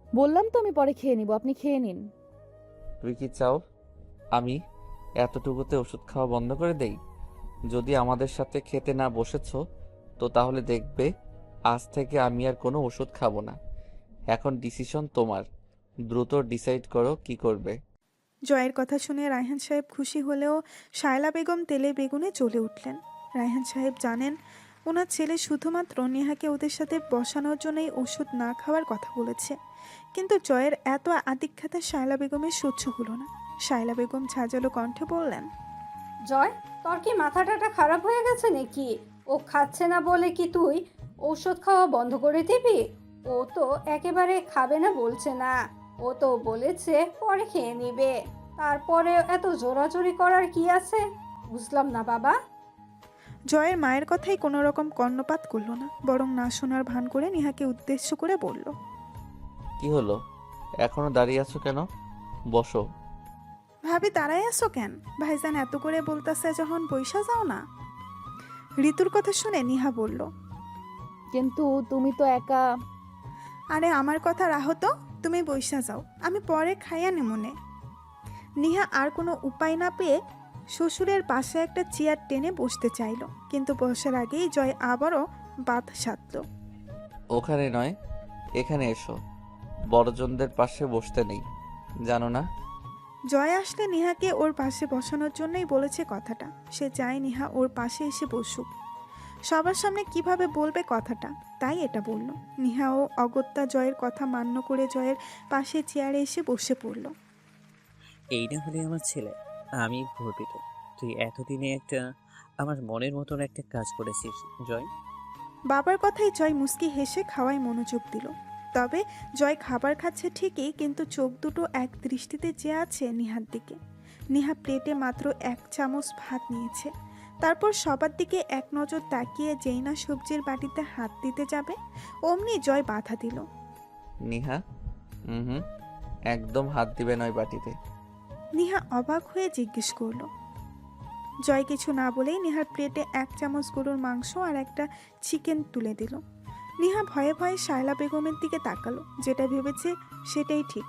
বললাম তো আমি পরে খেয়ে নিব, আপনি খেয়ে নিন। তুমি কি চাও আমি এতটুকুতে ওষুধ খাওয়া বন্ধ করে দেই? যদি আমাদের সাথে খেতে না বসেছো, তো তাহলে দেখবে আজ থেকে আমি আর কোনো ওষুধ খাবো না। এখন ডিসিশন তোমার, দ্রুত ডিসাইড করো কি করবে। জয়ের কথা শুনে রায়হান সাহেব খুশি হলেও শায়লা বেগম তেলে বেগুনে জ্বলে উঠলেন। রায়হান সাহেব জানেন ওনার ছেলে শুধুমাত্র নেহাকে ওদের সাথে বসানোর জন্যই ওষুধ না খাওয়ার কথা বলেছে, কিন্তু জয়ের এত আদিক্ষাতে শায়লা বেগমের সহ্য হলো না। শায়লা বেগম ঝাঁঝালো কণ্ঠে বললেন, জয়, তোর কি মাথাটা খারাপ হয়ে গেছে নাকি? ও খাচ্ছে না বলে কি তুই ঔষধ খাওয়া বন্ধ করে দিবি? ও তো একেবারে খাবে না বলছে না, ও তো বলেছে পরে খেয়ে নিবে। তারপরে এত জোরাজোরি করার কি আছে? বুঝলাম না বাবা। জয়ের মায়ের কথাই কোনো রকম কর্ণপাত করলো না, বরং না শোনার ভান করে নেহাকে উদ্দেশ্য করে বলল, কি হলো, এখনো দাঁড়িয়ে আছো কেন? বসো। ভাবি দাঁড়ায় আসো কেন? ভাইজান এত করে বলতেছে যখন বইসা যাও না। ঋতুর কথা শুনে নিহা বলল, কিন্তু তুমি তো একা। আরে আমার কথা রাহো তো, তুমি বইসা যাও, আমি পরে খাইয়া নেমনে। নিহা আর কোনো উপায় না পেয়ে শ্বশুরের পাশে একটা চেয়ার টেনে বসতে চাইল, কিন্তু বসার আগেই জয় আবারও বাত সাধল। ওখানে নয়, এখানে এসো, বড়জনদের পাশে বসতে নেই, জানো না? জয় আসলে নিহাকে ওর পাশে বসানোর জন্যই বলেছে কথাটা। সে চায় নিহা ওর পাশে এসে বসুক, সবার সামনে কিভাবে বলবে কথাটা, তাই এটা বলল। নিহাও অগত্যা জয়ের কথা মান্য করে জয়ের পাশে চেয়ারে এসে বসে পড়ল। এই না হলে আমার ছেলে, আমি গর্বিত। তুই এতদিনে একটা আমার মনের মতন একটা কাজ করেছিস জয়। বাবার কথাই জয় মুস্কি হেসে খাওয়ায় মনোযোগ দিল। তবে জয় খাবার খাচ্ছে ঠিকই, কিন্তু চোখ দুটো এক দৃষ্টিতে চেয়ে আছে নিহার দিকে। নিহা প্লেটে মাত্র 1 চামচ ভাত নিয়েছে। তারপর সবার দিকে এক নজর তাকিয়ে যেই না সবজির বাটিতে হাত দিতে যাবে, অমনি জয় বাধা দিল। নিহা, হুম, একদম হাত দিবে নয় বাটিতে। নিহা অবাক হয়ে জিজ্ঞেস করলো। জয় কিছু না বলেই নিহার প্লেটে 1 চামচ গরুর মাংস আর একটা চিকেন তুলে দিল। নিহা ভয়ে ভয়ে শায়লা বেগমের দিকে তাকালো, যেটা ভেবেছে সেটাই ঠিক।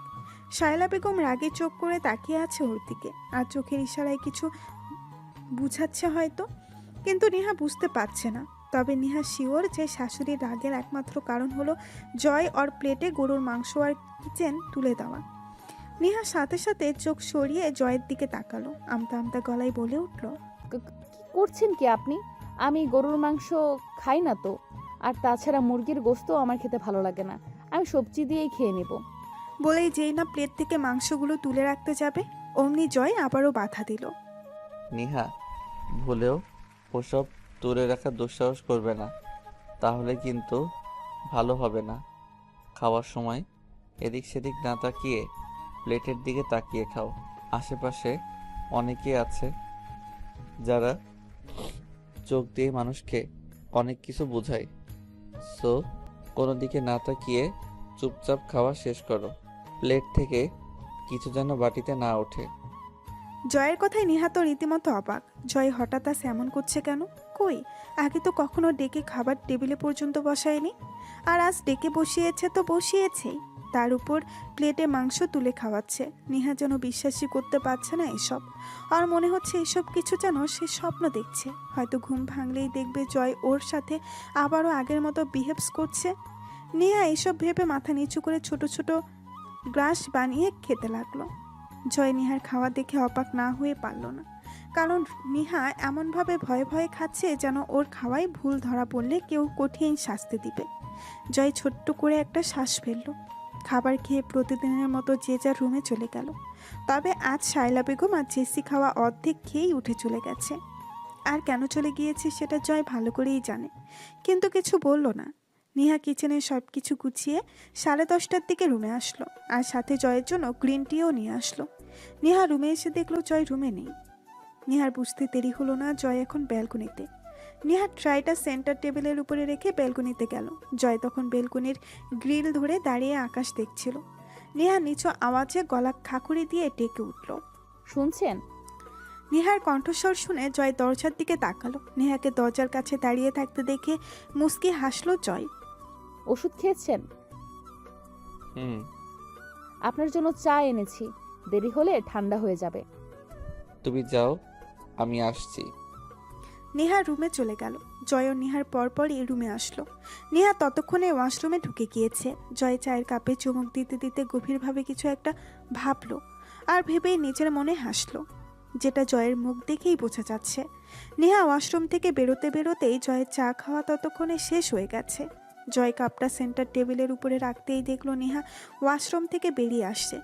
শায়লা বেগম রাগে চোখ করে তাকিয়ে আছে ওর দিকে, আর চোখের ইশারায় কিছু বুঝাচ্ছে হয়তো, কিন্তু নিহা বুঝতে পারছে না। তবে নিহা শিওর যে শাশুড়ির রাগের একমাত্র কারণ হলো জয় ওর প্লেটে গরুর মাংস আর চিকেন তুলে দেওয়া। নিহা সাথে সাথে চোখ সরিয়ে জয়ের দিকে তাকালো, আমতা আমতা গলায় বলে উঠল, কি করছেন কি আপনি? আমি গরুর মাংস খাই না তো, আর তাছাড়া মুরগির গোশত আমার খেতে ভালো লাগে না। আমি সবজি দিয়েই খেয়ে নেব। বলেই যেই না প্লেট থেকে মাংসগুলো তুলে রাখতে যাবে, অমনি জয় আবারও বাধা দিল। নিহা, ভুলেও ওসব তুলে রাখার দুঃসাহস করবে না, তাহলে কিন্তু ভালো হবে না। খাওয়ার সময় এদিক সেদিক না তাকিয়ে প্লেটের দিকে তাকিয়ে খাও। আশেপাশে অনেকেই আছে যারা চোখ দিয়ে মানুষকে অনেক কিছু বোঝায়। সো কোনো দিকে না তাকিয়ে চুপচাপ খাওয়া শেষ করো। প্লেট থেকে কিছু যেন বাটিতে না ওঠে। জয়ের কথায় নিহা তো রীতিমতো অবাক। জয় হঠাৎ আজ এমন করছে কেন? কই, আগে তো কখনো ডেকে খাবার টেবিলে পর্যন্ত বসায়নি, আর আজ ডেকে বসিয়েছে তো বসিয়েছেই, তার উপর প্লেটে মাংস তুলে খাওয়াচ্ছে। নিহা যেন বিশ্বাসই করতে পারছে না এসব। আর মনে হচ্ছে এসব কিছু যেন সে স্বপ্ন দেখছে। হয়তো ঘুম ভাঙলেই দেখবে জয় ওর সাথে আবারও আগের মতো বিহেভস করছে। নিহা এসব ভেবে মাথা নিচু করে ছোট ছোট গ্রাস বানিয়ে খেতে লাগলো। জয় নিহার খাওয়া দেখে অবাক না হয়ে পারল না, কারণ নিহা এমনভাবে ভয়ে ভয়ে খাচ্ছে যেন ওর খাওয়াই ভুল ধরা পড়লে কেউ কঠিন শাস্তি দিবে। জয় ছোট্ট করে একটা শ্বাস ফেলল। খাবার খেয়ে প্রতিদিনের মতো যে যার রুমে চলে গেল। তবে আজ শায়লা বেগম আর জেসি খাওয়া অর্ধেক খেয়েই উঠে চলে গেছে। আর কেন চলে গিয়েছে সেটা জয় ভালো করেই জানে, কিন্তু কিছু বলল না। নিহা কিচেনে সব কিছু গুছিয়ে 10:30টার দিকে রুমে আসলো, আর সাথে জয়ের জন্য গ্রিন টিও নিয়ে আসলো। নিহা রুমে এসে দেখলো জয় রুমে নেই। নিহার বুঝতে দেরি হলো না, জয় এখন ব্যালকনিতে। নিহার ট্রাইটা সেন্টার টেবিলের উপরে রেখে ব্যালকনিতে গেল। জয় তখন ব্যালকনির গ্রিল ধরে দাঁড়িয়ে আকাশ দেখছিল। নিহা নিচু আওয়াজে গলা খাকুড়ি দিয়ে ডেকে উঠল। শুনছেন? নিহার কণ্ঠস্বর শুনে জয় দরজার দিকে তাকালো। নিহাকে দরজার কাছে দাঁড়িয়ে থাকতে দেখে মুস্কি হাসলো জয়। ওষুধ খেয়েছেন? হুম। আপনার জন্য চা এনেছি, দেরি হলে ঠান্ডা হয়ে যাবে। তুমি যাও, আমি আসছি। নেহা রুমে চলে গেল। জয় ও নিহার পরপরই রুমে আসলো। নেহা ততক্ষণে ওয়াশরুমে ঢুকে গিয়েছে। জয় চায়ের কাপে চুমুক দিতে দিতে গভীরভাবে কিছু একটা ভাবলো, আর ভেবেই নিজের মনে হাসলো, যেটা জয়ের মুখ দেখেই বোঝা যাচ্ছে। নেহা ওয়াশরুম থেকে বেরোতে বেরোতেই জয়ের চা খাওয়া ততক্ষণে শেষ হয়ে গেছে। জয় কাপটা সেন্টার টেবিলের উপরে রাখতেই দেখলো নেহা ওয়াশরুম থেকে বেরিয়ে আসছে।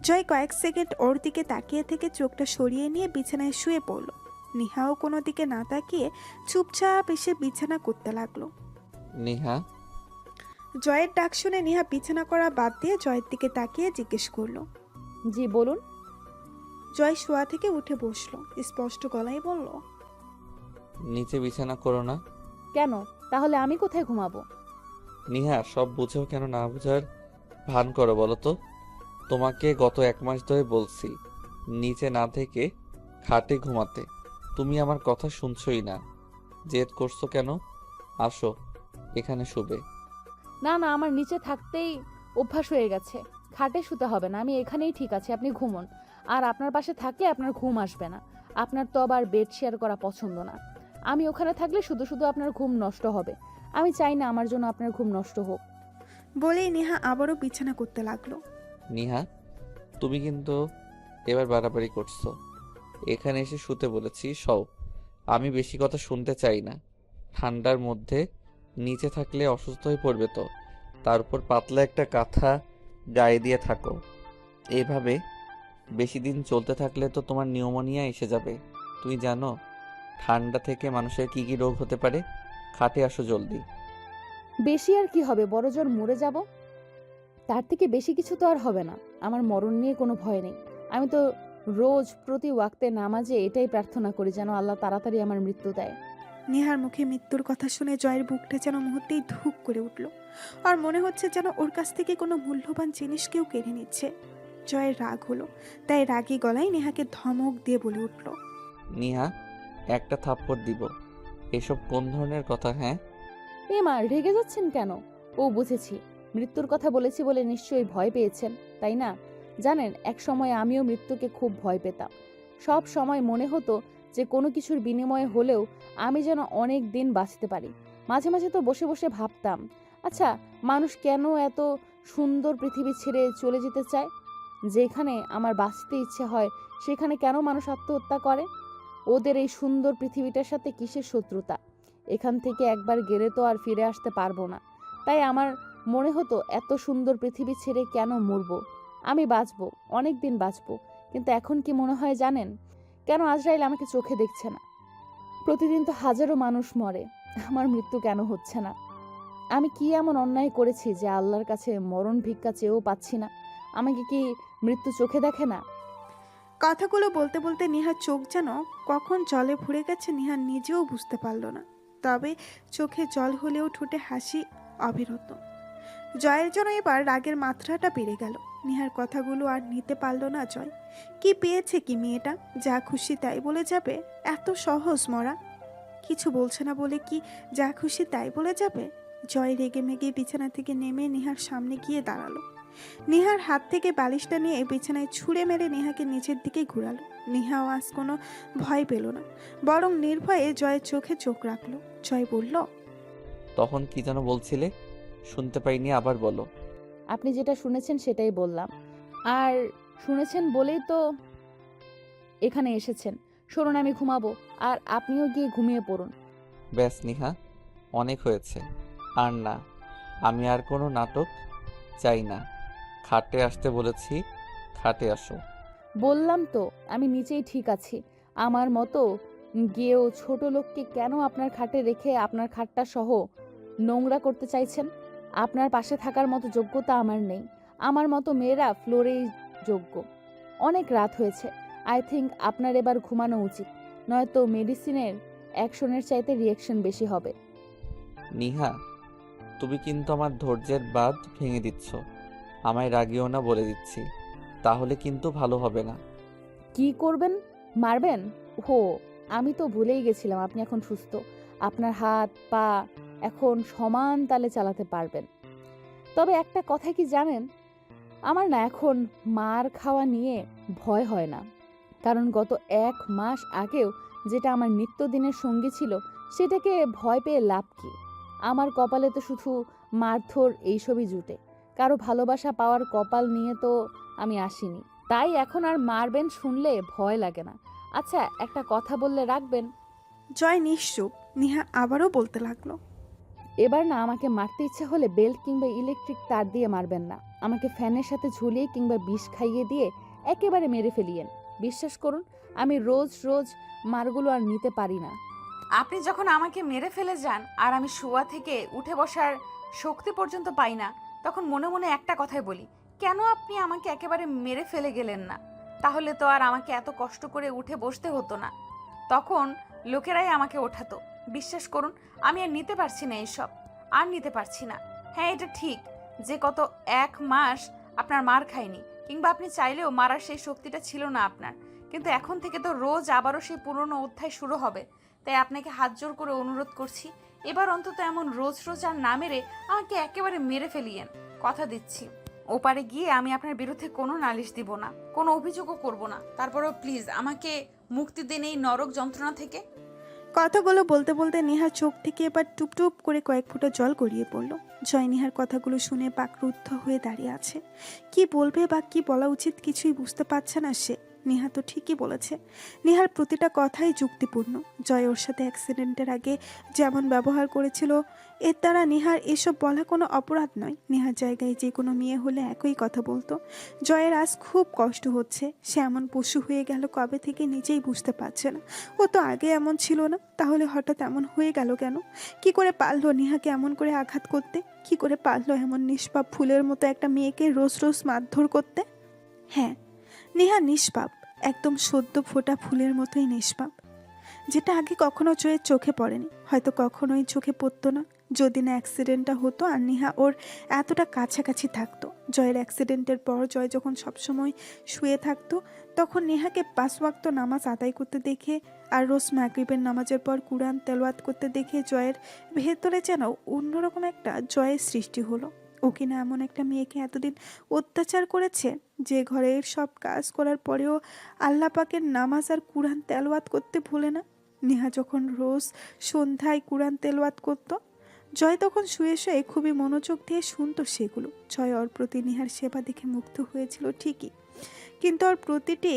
জয় কয়েক সেকেন্ড ওর দিকে তাকিয়ে থেকে চোখটা সরিয়ে নিয়ে বিছানায় শুয়ে পড়ল। নিহাও কোনো দিকে না তাকিয়ে চুপচাপ এসে বিছানা করতে লাগলো। নিহা, জয়ের ডাক শুনে নিহা বিছানা করা বাদ দিয়ে জয়ের দিকে তাকিয়ে জিজ্ঞেস করলো। জি বলুন। জয় শোয়া থেকে উঠে বসলো, স্পষ্ট গলায় বলল, নিচে বিছানা করো না। কেন? তাহলে আমি কোথায় ঘুমাবো? নিহা, সব বুঝেও কেন না বুঝার ভান করো বলো তো? তোমাকে গত 1 মাস ধরে বলছি নিচে না থেকে খাটে ঘুমাতে, তুমি আমার কথা শুনছই না। জেদ করছো কেন? আসো, এখানে শুবে। না না, আমার নিচে থাকতেই অভ্যাস হয়ে গেছে। খাটে শুতে হবে না, আমি এখানেই ঠিক আছে, আপনি ঘুমোন। আর আপনার পাশে থাকলে আপনার ঘুম আসবে না। আপনার তো আবার বেড শেয়ার করা পছন্দ না। আমি ওখানে থাকলে শুধু শুধু আপনার ঘুম নষ্ট হবে। আমি চাই না আমার জন্য আপনার ঘুম নষ্ট হোক। বলেই নেহা আবারও বিছানা করতে লাগলো। নিহা, তুমি কিন্তু এবার বাড়াবাড়ি করছো। এখানে এসে শুতে বলেছি, সও। আমি বেশি কথা শুনতে চাই না। ঠান্ডার মধ্যে নিচে থাকলে অসুস্থ হয়ে পড়বে তো। তারপর পাতলা একটা কাঁথা গায়ে দিয়ে থাকো। এইভাবে বেশি দিন চলতে থাকলে তো তোমার নিউমোনিয়া এসে যাবে। তুমি জানো ঠান্ডা থেকে মানুষের কি কি রোগ হতে পারে? খাটে আসো জলদি। বেশি আর কি হবে, বড় জোর মরে যাব। তার থেকে বেশি কিছু তো আর হবে না। আমার মরণ নিয়ে কোনো ভয় নেই। আমি তো রোজ প্রতি ওয়াক্তে নামাজে এটাই প্রার্থনা করি যেন আল্লাহ তাড়াতাড়ি আমার মৃত্যু দেয়। নেহার মুখে মৃত্যুর কথা শুনে জয়ের বুকটা যেন মুহূর্তেই ধুক করে উঠল। আর মনে হচ্ছে যেন ওর কাছ থেকে কোনো মূল্যবান জিনিস কেউ কেড়ে নিচ্ছে। জয়ের রাগ হলো, তাই রাগী গলায় নেহাকে ধমক দিয়ে বলে উঠল, নিহা, একটা থাপ্পড় দিব। এসব কোন ধরনের কথা? হ্যাঁ, এ মা, রেগে যাচ্ছেন কেন? ও, বুঝেছি, মৃত্যুর কথা বলেছি বলে নিশ্চয়ই ভয় পেয়েছেন, তাই না? জানেন, এক সময় আমিও মৃত্যুকে খুব ভয় পেতাম। সব সময় মনে হতো যে কোনো কিছুর বিনিময়ে হলেও আমি যেন অনেক দিন বাঁচতে পারি। মাঝে মাঝে তো বসে বসে ভাবতাম, আচ্ছা, মানুষ কেন এত সুন্দর পৃথিবী ছেড়ে চলে যেতে চায়? যেখানে আমার বাঁচতে ইচ্ছে হয় সেখানে কেন মানুষ আত্মহত্যা করে? ওদের এই সুন্দর পৃথিবীটার সাথে কিসের শত্রুতা? এখান থেকে একবার গেলে তো আর ফিরে আসতে পারবো না। তাই আমার মনে হতো এত সুন্দর পৃথিবী ছেড়ে কেন মরবো? আমি বাঁচবো, অনেক দিন বাঁচবো। কিন্তু এখন কি মনে হয় জানেন? কেন আজরাইল আমাকে চোখে দেখছে না? প্রতিদিন তো হাজারো মানুষ মরে, আমার মৃত্যু কেন হচ্ছে না? আমি কি এমন অন্যায় করেছি যে আল্লাহর কাছে মরণ ভিক্ষা চেয়েও পাচ্ছি না? আমাকে কি মৃত্যু চোখে দেখে না? কথাগুলো বলতে বলতে নিহার চোখ যেন কখন জলে ভরে গেছে নিহার নিজেও বুঝতে পারল না। তবে চোখে জল হলেও ঠোঁটে হাসি অবিরত। জয়ের জন্য এবার রাগের মাত্রাটা বেড়ে গেল। নিহার কথাগুলো আর নিতে পারল না জয়। কি পেয়েছে কি মেয়েটা, যা খুশি তাই বলে যাবে? এত সহজ মরা। কিছু বলছে না বলে কি যা খুশি তাই বলে যাবে? জয় রেগে মেগে বিছানা থেকে নেমে নিহার সামনে গিয়ে দাঁড়ালো। নিহার হাত থেকে বালিশটা নিয়ে বিছানায় ছুঁড়ে মেরে নেহাকে নিচের দিকে ঘুরালো। নিহাও আজ কোনো ভয় পেল না, বরং নির্ভয়ে জয়ের চোখে চোখ রাখলো। জয় বলল, তখন কি যেন বলছিলে? শুনতে পাইনি, আবার বলো। আপনি যেটা শুনেছেন সেটাই বললাম। আর শুনেছেন বলেই তো এখানে এসেছেন। শুনুন, আমি ঘুমাবো, আর আপনিও গিয়ে ঘুমিয়ে পড়ুন। ব্যাস নিহা, অনেক হয়েছে। আর না, আমি আর কোনো নাটক চাই না। খাটে আসতে বলেছি, খাটে আসো। বললাম তো আমি নিচেই ঠিক আছি। আমার মতো গিয়েও ছোট লোককে কেন আপনার খাটে রেখে আপনার খাটটা সহ নোংরা করতে চাইছেন? আপনার পাশে থাকার মতো যোগ্যতা আমার নেই। আমার মতো মেয়েরা ফ্লোরেই যোগ্য। অনেক রাত হয়েছে। আই থিঙ্ক আপনার এবার ঘুমানো উচিত, নয়তো মেডিসিনের অ্যাকশনের চাইতে রিয়াকশন বেশি হবে। নিহা, তুমি কিন্তু আমার ধৈর্যের বাঁধ ভেঙে দিচ্ছ। আমায় রাগিও না বলে দিচ্ছি, তাহলে কিন্তু ভালো হবে না। কি করবেন? মারবেন? হো, আমি তো ভুলেই গেছিলাম আপনি এখন সুস্থ। আপনার হাত পা এখন সমান তালে চালাতে পারবেন। তবে একটা কথা কি জানেন, আমার না এখন মার খাওয়া নিয়ে ভয় হয় না। কারণ গত 1 মাস আগেও যেটা আমার নিত্যদিনের সঙ্গী ছিল, সেটাকে ভয় পেয়ে লাভ কি? আমার কপালে তো শুধু মারধর এইসবই জুটে। কারো ভালোবাসা পাওয়ার কপাল নিয়ে তো আমি আসিনি। তাই এখন আর মারবেন শুনলে ভয় লাগে না। আচ্ছা, একটা কথা বললে রাখবেন? জয় নিশ্চুপ। নিহা আবারও বলতে লাগলো, এবার না আমাকে মারতে ইচ্ছে হলে বেল্ট কিংবা ইলেকট্রিক তার দিয়ে মারবেন না। আমাকে ফ্যানের সাথে ঝুলিয়ে কিংবা বিষ খাইয়ে দিয়ে একেবারে মেরে ফেলিয়েন। বিশ্বাস করুন, আমি রোজ রোজ মারগুলো আর নিতে পারি না। আপনি যখন আমাকে মেরে ফেলে যান আর আমি শোয়া থেকে উঠে বসার শক্তি পর্যন্ত পাই না, তখন মনে মনে একটা কথাই বলি, কেন আপনি আমাকে একেবারে মেরে ফেলে গেলেন না? তাহলে তো আর আমাকে এত কষ্ট করে উঠে বসতে হতো না। তখন লোকেরাই আমাকে ওঠাতো। বিশ্বাস করুন, আমি আর নিতে পারছি না এইসব, আর নিতে পারছি না। হ্যাঁ, এটা ঠিক যে গত 1 মাস আপনার মার খায়নি, কিংবা আপনি চাইলেও মারার সেই শক্তিটা ছিল না আপনার। কিন্তু এখন থেকে তো রোজ আবারও সেই পুরনো অধ্যায় শুরু হবে। তাই আপনাকে হাত জোর করে অনুরোধ করছি, এবার অন্তত এমন রোজ রোজ আর না মেরে আমাকে একেবারে মেরে ফেলিয়েন। কথা দিচ্ছি, ওপারে গিয়ে আমি আপনার বিরুদ্ধে কোনো নালিশ দিব না, কোনো অভিযোগও করব না। তারপরেও প্লিজ আমাকে মুক্তি দিন এই নরক যন্ত্রণা থেকে। কথাগুলো বলতে বলতে নিহার চোখ থেকে এবার টুপটুপ করে কয়েক ফোঁটা জল গড়িয়ে পড়ল। জয় নিহার কথাগুলো শুনে বাকরুদ্ধ হয়ে দাঁড়িয়ে আছে। কি বলবে বা কি বলা উচিত কিছুই বুঝতে পারছে না সে। নেহা তো ঠিকই বলেছে। নেহার প্রতিটা কথাই যুক্তিপূর্ণ। জয় ওর সাথে অ্যাক্সিডেন্টের আগে যেমন ব্যবহার করেছিল, এর দ্বারা নেহার এসব বলা কোনো অপরাধ নয়। নেহার জায়গায় যে কোনো মেয়ে হলে একই কথা বলতো। জয়ের আজ খুব কষ্ট হচ্ছে। সে এমন পশু হয়ে গেল কবে থেকে নিজেই বুঝতে পারছে না। ও তো আগে এমন ছিল না, তাহলে হঠাৎ এমন হয়ে গেল কেন? কি করে পারলো নেহাকে এমন করে আঘাত করতে? কি করে পারলো এমন নিষ্পাপ ফুলের মতো একটা মেয়েকে রোজ রোজ মারধর করতে? হ্যাঁ, নেহা নিষ্পাপ, একদম সদ্য ফোটা ফুলের মতোই নিষ্পাপ, যেটা আগে কখনো জয়ের চোখে পড়েনি, হয়তো কখনোই চোখে পড়তো না যদি না অ্যাক্সিডেন্টটা হতো আর নেহা ওর এতটা কাছাকাছি থাকতো। জয়ের অ্যাক্সিডেন্টের পর জয় যখন সবসময় শুয়ে থাকতো, তখন নেহাকে 5 ওয়াক্ত নামাজ আদায় করতে দেখে আর রোজ মাগরিবের নামাজের পর কুরআন তেলাওয়াত করতে দেখে জয়ের ভেতরে যেন অন্যরকম একটা জয়ের সৃষ্টি হলো। ও কিনা এমন একটা মেয়েকে এতদিন অত্যাচার করেছে যে ঘরের সব কাজ করার পরেও আল্লাহ পাকের নামাজ আর কুরআন তেলাওয়াত করতে ভুলে না। নেহা যখন রোজ সন্ধ্যায় কুরআন তেলাওয়াত করত, জয় তখন শুয়ে শুয়ে খুবই মনোযোগ দিয়ে শুনতো সেগুলো। জয় ওর প্রতি নেহার সেবা দেখে মুগ্ধ হয়েছিল ঠিকই, কিন্তু ওর প্রতিটি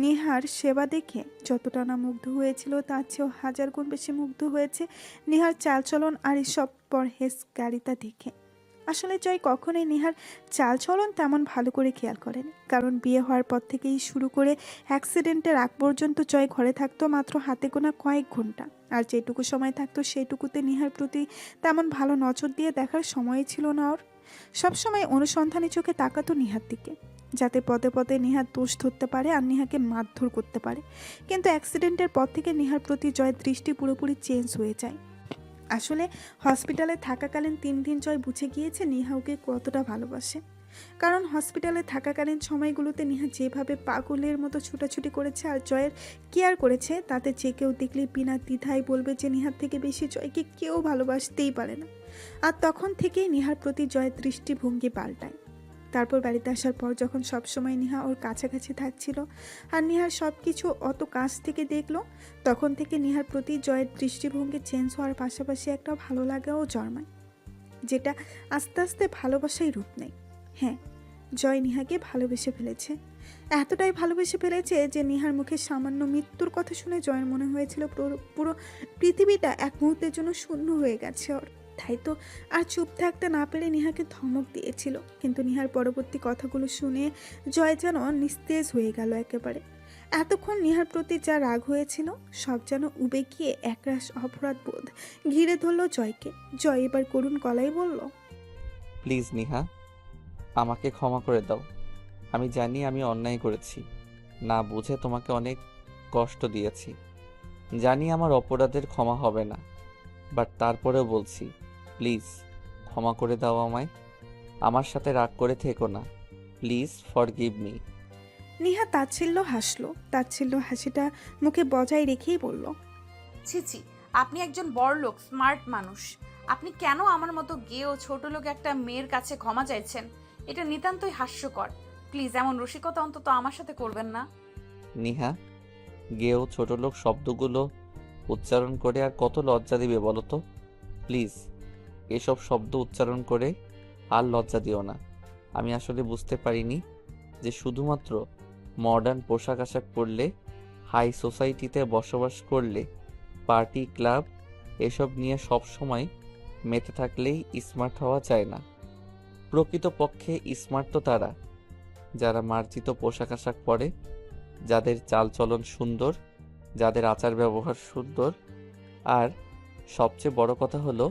নেহার সেবা দেখে যতটা না মুগ্ধ হয়েছিল তার চেয়েও 1000 গুণ বেশি মুগ্ধ হয়েছে নেহার চালচলন আর এসব পরহেজগারিতা দেখে। আসলে জয় কখনোই নেহার চালচলন তেমন ভালো করে খেয়াল করেনি, কারণ বিয়ে হওয়ার পর থেকেই শুরু করে অ্যাক্সিডেন্টের আগ পর্যন্ত জয় ঘরে থাকতো মাত্র হাতে গোনা কয়েক ঘন্টা, আর যেটুকু সময় থাকতো সেইটুকুতে নেহার প্রতি তেমন ভালো নজর দিয়ে দেখার সময় ছিল না ওর। সবসময় অনুসন্ধানী চোখে তাকাতো নেহার দিকে, যাতে পদে পদে নেহার দোষ ধরতে পারে আর নেহাকে মারধর করতে পারে। কিন্তু অ্যাক্সিডেন্টের পর থেকে নেহার প্রতি জয়ের দৃষ্টি পুরোপুরি চেঞ্জ হয়ে যায়। আসলে হসপিটালে থাকাকালীন 3 দিন জয় বুঝে গিয়েছে নেহা ওকে কতটা ভালোবাসে, কারণ হসপিটালে থাকাকালীন সময়গুলোতে নেহা যেভাবে পাগলের মতো ছুটাছুটি করেছে আর জয়ের কেয়ার করেছে, তাতে যে কেউ দেখলে বিনা দ্বিধায় বলবে যে নেহার থেকে বেশি জয়কে কেউ ভালোবাসতেই পারে না। আর তখন থেকেই নেহার প্রতি জয়ের দৃষ্টিভঙ্গি পাল্টায়। তারপর বাড়িতে আসার পর যখন সবসময় নেহা ওর কাছাকাছি থাকছিল আর নেহার সব কিছু অত কাছ থেকে দেখলো, তখন থেকে নেহার প্রতি জয়ের দৃষ্টিভঙ্গি চেঞ্জ হওয়ার পাশাপাশি একটা ভালো লাগাও জন্মায়, যেটা আস্তে আস্তে ভালোবাসাই রূপ নেয়। হ্যাঁ, জয় নেহাকে ভালোবেসে ফেলেছে, এতটাই ভালোবেসে ফেলেছে যে নেহার মুখে সামান্য মৃত্যুর কথা শুনে জয়ের মনে হয়েছিল পুরো পৃথিবীটা এক মুহূর্তের জন্য শূন্য হয়ে গেছে ওর। তাই তো আর চুপ থাকতে না পেরে নেহাকে ধমক দিয়েছিল, কিন্তু নেহার পরবর্তী কথাগুলো শুনে জয় যেন নিস্তেজ হয়ে গেল একেবারে। এতক্ষণ নেহার প্রতি যা রাগ হয়েছিল সব যেন উবে গিয়ে একরাশ অপরাধ বোধ ঘিরে ধরল জয়কে। জয় এবার করুণ গলায় বলল, প্লিজ নিহা, আমাকে ক্ষমা করে দাও। আমি জানি আমি অন্যায় করেছি, না বুঝে তোমাকে অনেক কষ্ট দিয়েছি। জানি আমার অপরাধের ক্ষমা হবে না, বাট তারপরেও বলছি প্লিজ ক্ষমা করে দাও আমায়। আমার সাথে রাগ করে থেকো না, প্লিজ ফরগিভ মি। নেহা তাচ্ছিল্য হাসলো, তাচ্ছিল্য হাসিটা মুখে বজায় রেখেই বলল, ছি ছি, আপনি একজন বড়লোক স্মার্ট মানুষ, আপনি কেন আমার মতো গেয়েও ছোট লোক একটা মেয়ের কাছে ক্ষমা চাইছেন? এটা নিতান্তই হাস্যকর। প্লিজ এমন রসিকতা অন্তত আমার সাথে করবেন না। নিহা, গেও ছোট লোক শব্দগুলো উচ্চারণ করে আর কত লজ্জা দিবে বলো তো? প্লিজ এসব শব্দ উচ্চারণ করে আর লজ্জা দিও না। আমি আসলে বুঝতে পারিনি যে শুধুমাত্র মডার্ন পোশাক আশাক পরলে, হাই সোসাইটিতে বসবাস করলে, পার্টি ক্লাব এসব নিয়ে সব সময় মেতে থাকলেই স্মার্ট হওয়া যায় না। প্রকৃতপক্ষে স্মার্ট তো তারা যারা মার্জিত পোশাক আশাক পরে, যাদের চালচলন সুন্দর, যাদের আচার ব্যবহার সুন্দর, আর সবচেয়ে বড় কথা হলো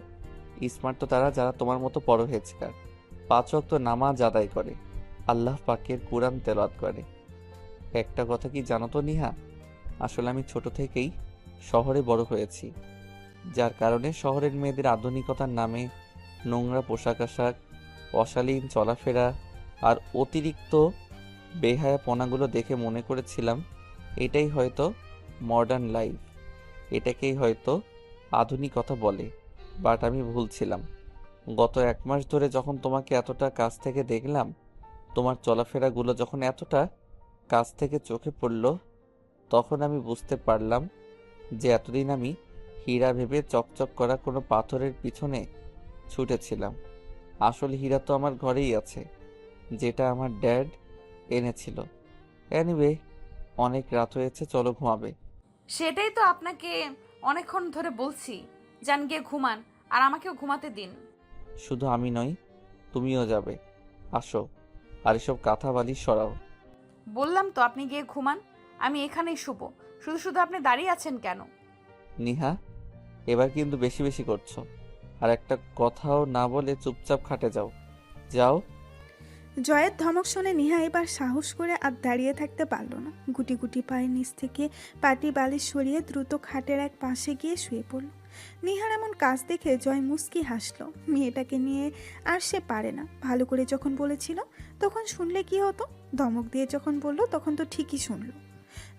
স্মার্ট তো তারা যারা তোমার মতো পরহেজগার, 5 ওয়াক্ত নামাজ আদায় করে, আল্লাহ পাকের কুরআন তেলাওয়াত করে। একটা কথা কি জানো তো নিহা, আসলে আমি ছোট থেকেই শহরে বড় হয়েছি, যার কারণে শহরের মেয়েদের আধুনিকতার নামে নোংরা পোশাক আশাক, অশালীন চলাফেরা আর অতিরিক্ত বেহায়াপনাগুলো দেখে মনে করেছিলাম এটাই হয়তো মডার্ন লাইফ, এটাকেই হয়তো আধুনিকতা বলে। বাট আমি ভুল ছিলাম। গত 1 মাস ধরে যখন তোমাকে এতটা কাছ থেকে দেখলাম, তোমার চলাফেরাগুলো যখন এতটা কাছ থেকে চোখে পড়ল, তখন আমি বুঝতে পারলাম যে এতদিন আমি হীরা ভেবে চকচক করা কোনো পাথরের পিছনে ছুটেছিলাম। আসল হীরা তো আমার ঘরেই আছে, যেটা আমার ড্যাড এনেছিল। এনিওয়ে, অনেক রাত হয়েছে, চলো ঘুমাবে। সেটাই তো আপনাকে অনেকক্ষণ ধরে বলছি, যান গিয়ে ঘুমান, আর আমাকেও ঘুমাতে দিন। শুধু আমি নই, তুমিও যাবে। আসো, আর এসব কাঁথা বালিশ সরাও। বললাম তো আপনি গিয়ে ঘুমান, আমি এখানেই শুবো। শুধু শুধু আপনি দাঁড়িয়ে আছেন কেন? নিহা, এবার কিন্তু বেশি বেশি করছো। আর একটা কথাও না বলে চুপচাপ খাটে যাও। যাও। জয়ের ধমক শুনে নিহা এবার সাহস করে আর দাঁড়িয়ে থাকতে পারল না। গুটি গুটি পায়ের নিচ থেকে পাটি বালিশ সরিয়ে দ্রুত খাটের এক পাশে গিয়ে শুয়ে পড়ল। নিহার এমন কাজ দেখে জয় মুচকি হাসলো। মেয়েটাকে নিয়ে আর সে পারে না। ভালো করে যখন বলেছিল তখন শুনলে কি হতো, ধমক দিয়ে যখন বলল তখন তো ঠিকই শুনল।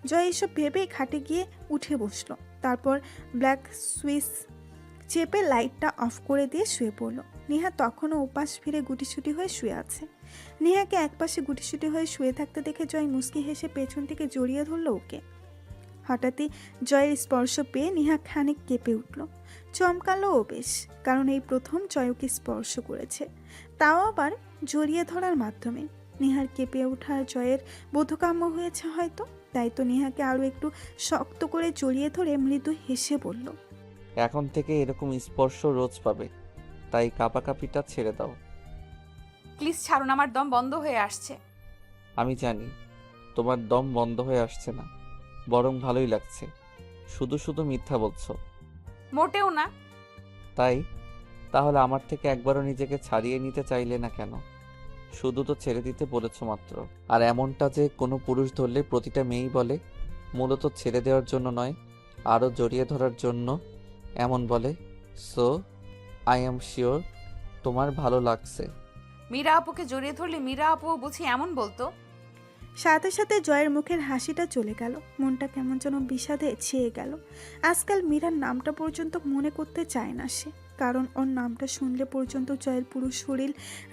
জয় এসব ভেবে খাটে গিয়ে উঠে বসলো। তারপর ব্ল্যাক সুইচ চেপে লাইটটা অফ করে দিয়ে শুয়ে পড়ল। নিহা তখনও উপাস ফিরে গুটিসুটি হয়ে শুয়ে আছে। নেহাকে একপাশে গুটিসুটি হয়ে শুয়ে থাকতে দেখে জয় মুচকি হেসে পেছন থেকে জড়িয়ে ধরল ওকে। হঠাৎই জয়ের স্পর্শ পেয়ে নেহা খানিক কেঁপে উঠল। চমকালো ও বেশ, কারণ এই প্রথম জয় ওকে স্পর্শ করেছে, তাও আবার জড়িয়ে ধরার মাধ্যমে। নেহার কেঁপে ওঠা জয়ের বোধকাম্য হয়েছে হয়তো, তাই তো নেহাকে আরও একটু শক্ত করে জড়িয়ে ধরে মৃদু হেসে বলল, এখন থেকে এরকম স্পর্শ রোজ পাবে, তাই কাঁপাকাঁপিটা ছেড়ে দাও। প্লিজ ছাড়ুন, আমার দম বন্ধ হয়ে আসছে। আমি জানি তোমার দম বন্ধ হয়ে আসছে না, বরং ভালোই লাগছে। শুধু শুধু মিথ্যা বলছো। মোটেও না। তাই তাহলে আমার থেকে একবারও নিজেকে ছাড়িয়ে নিতে চাইলে না কেন? শুধু তো ছেড়ে দিতে বলেছো মাত্র। আর এমনটা যে কোনো পুরুষ ধরলে প্রতিটা মেয়েই বলে, মূলত ছেড়ে দেওয়ার জন্য নয়, আরও জড়িয়ে ধরার জন্য এমন বলে। সো আই এম শিওর তোমার ভালো লাগছে। মীরা আপুকে জড়িয়ে ধরলে মীরা আপুও বুঝি এমন বলতো? সাথে সাথে জয়ের মুখের হাসিটা চলে গেল। মনটা কেমন যেন বিষাদে ছেয়ে গেল। আজকাল মীরার নামটা পর্যন্ত মনে করতে চায় না সে, কারণ ওর নামটা শুনলে পর্যন্ত জয়ের পুরো শরীর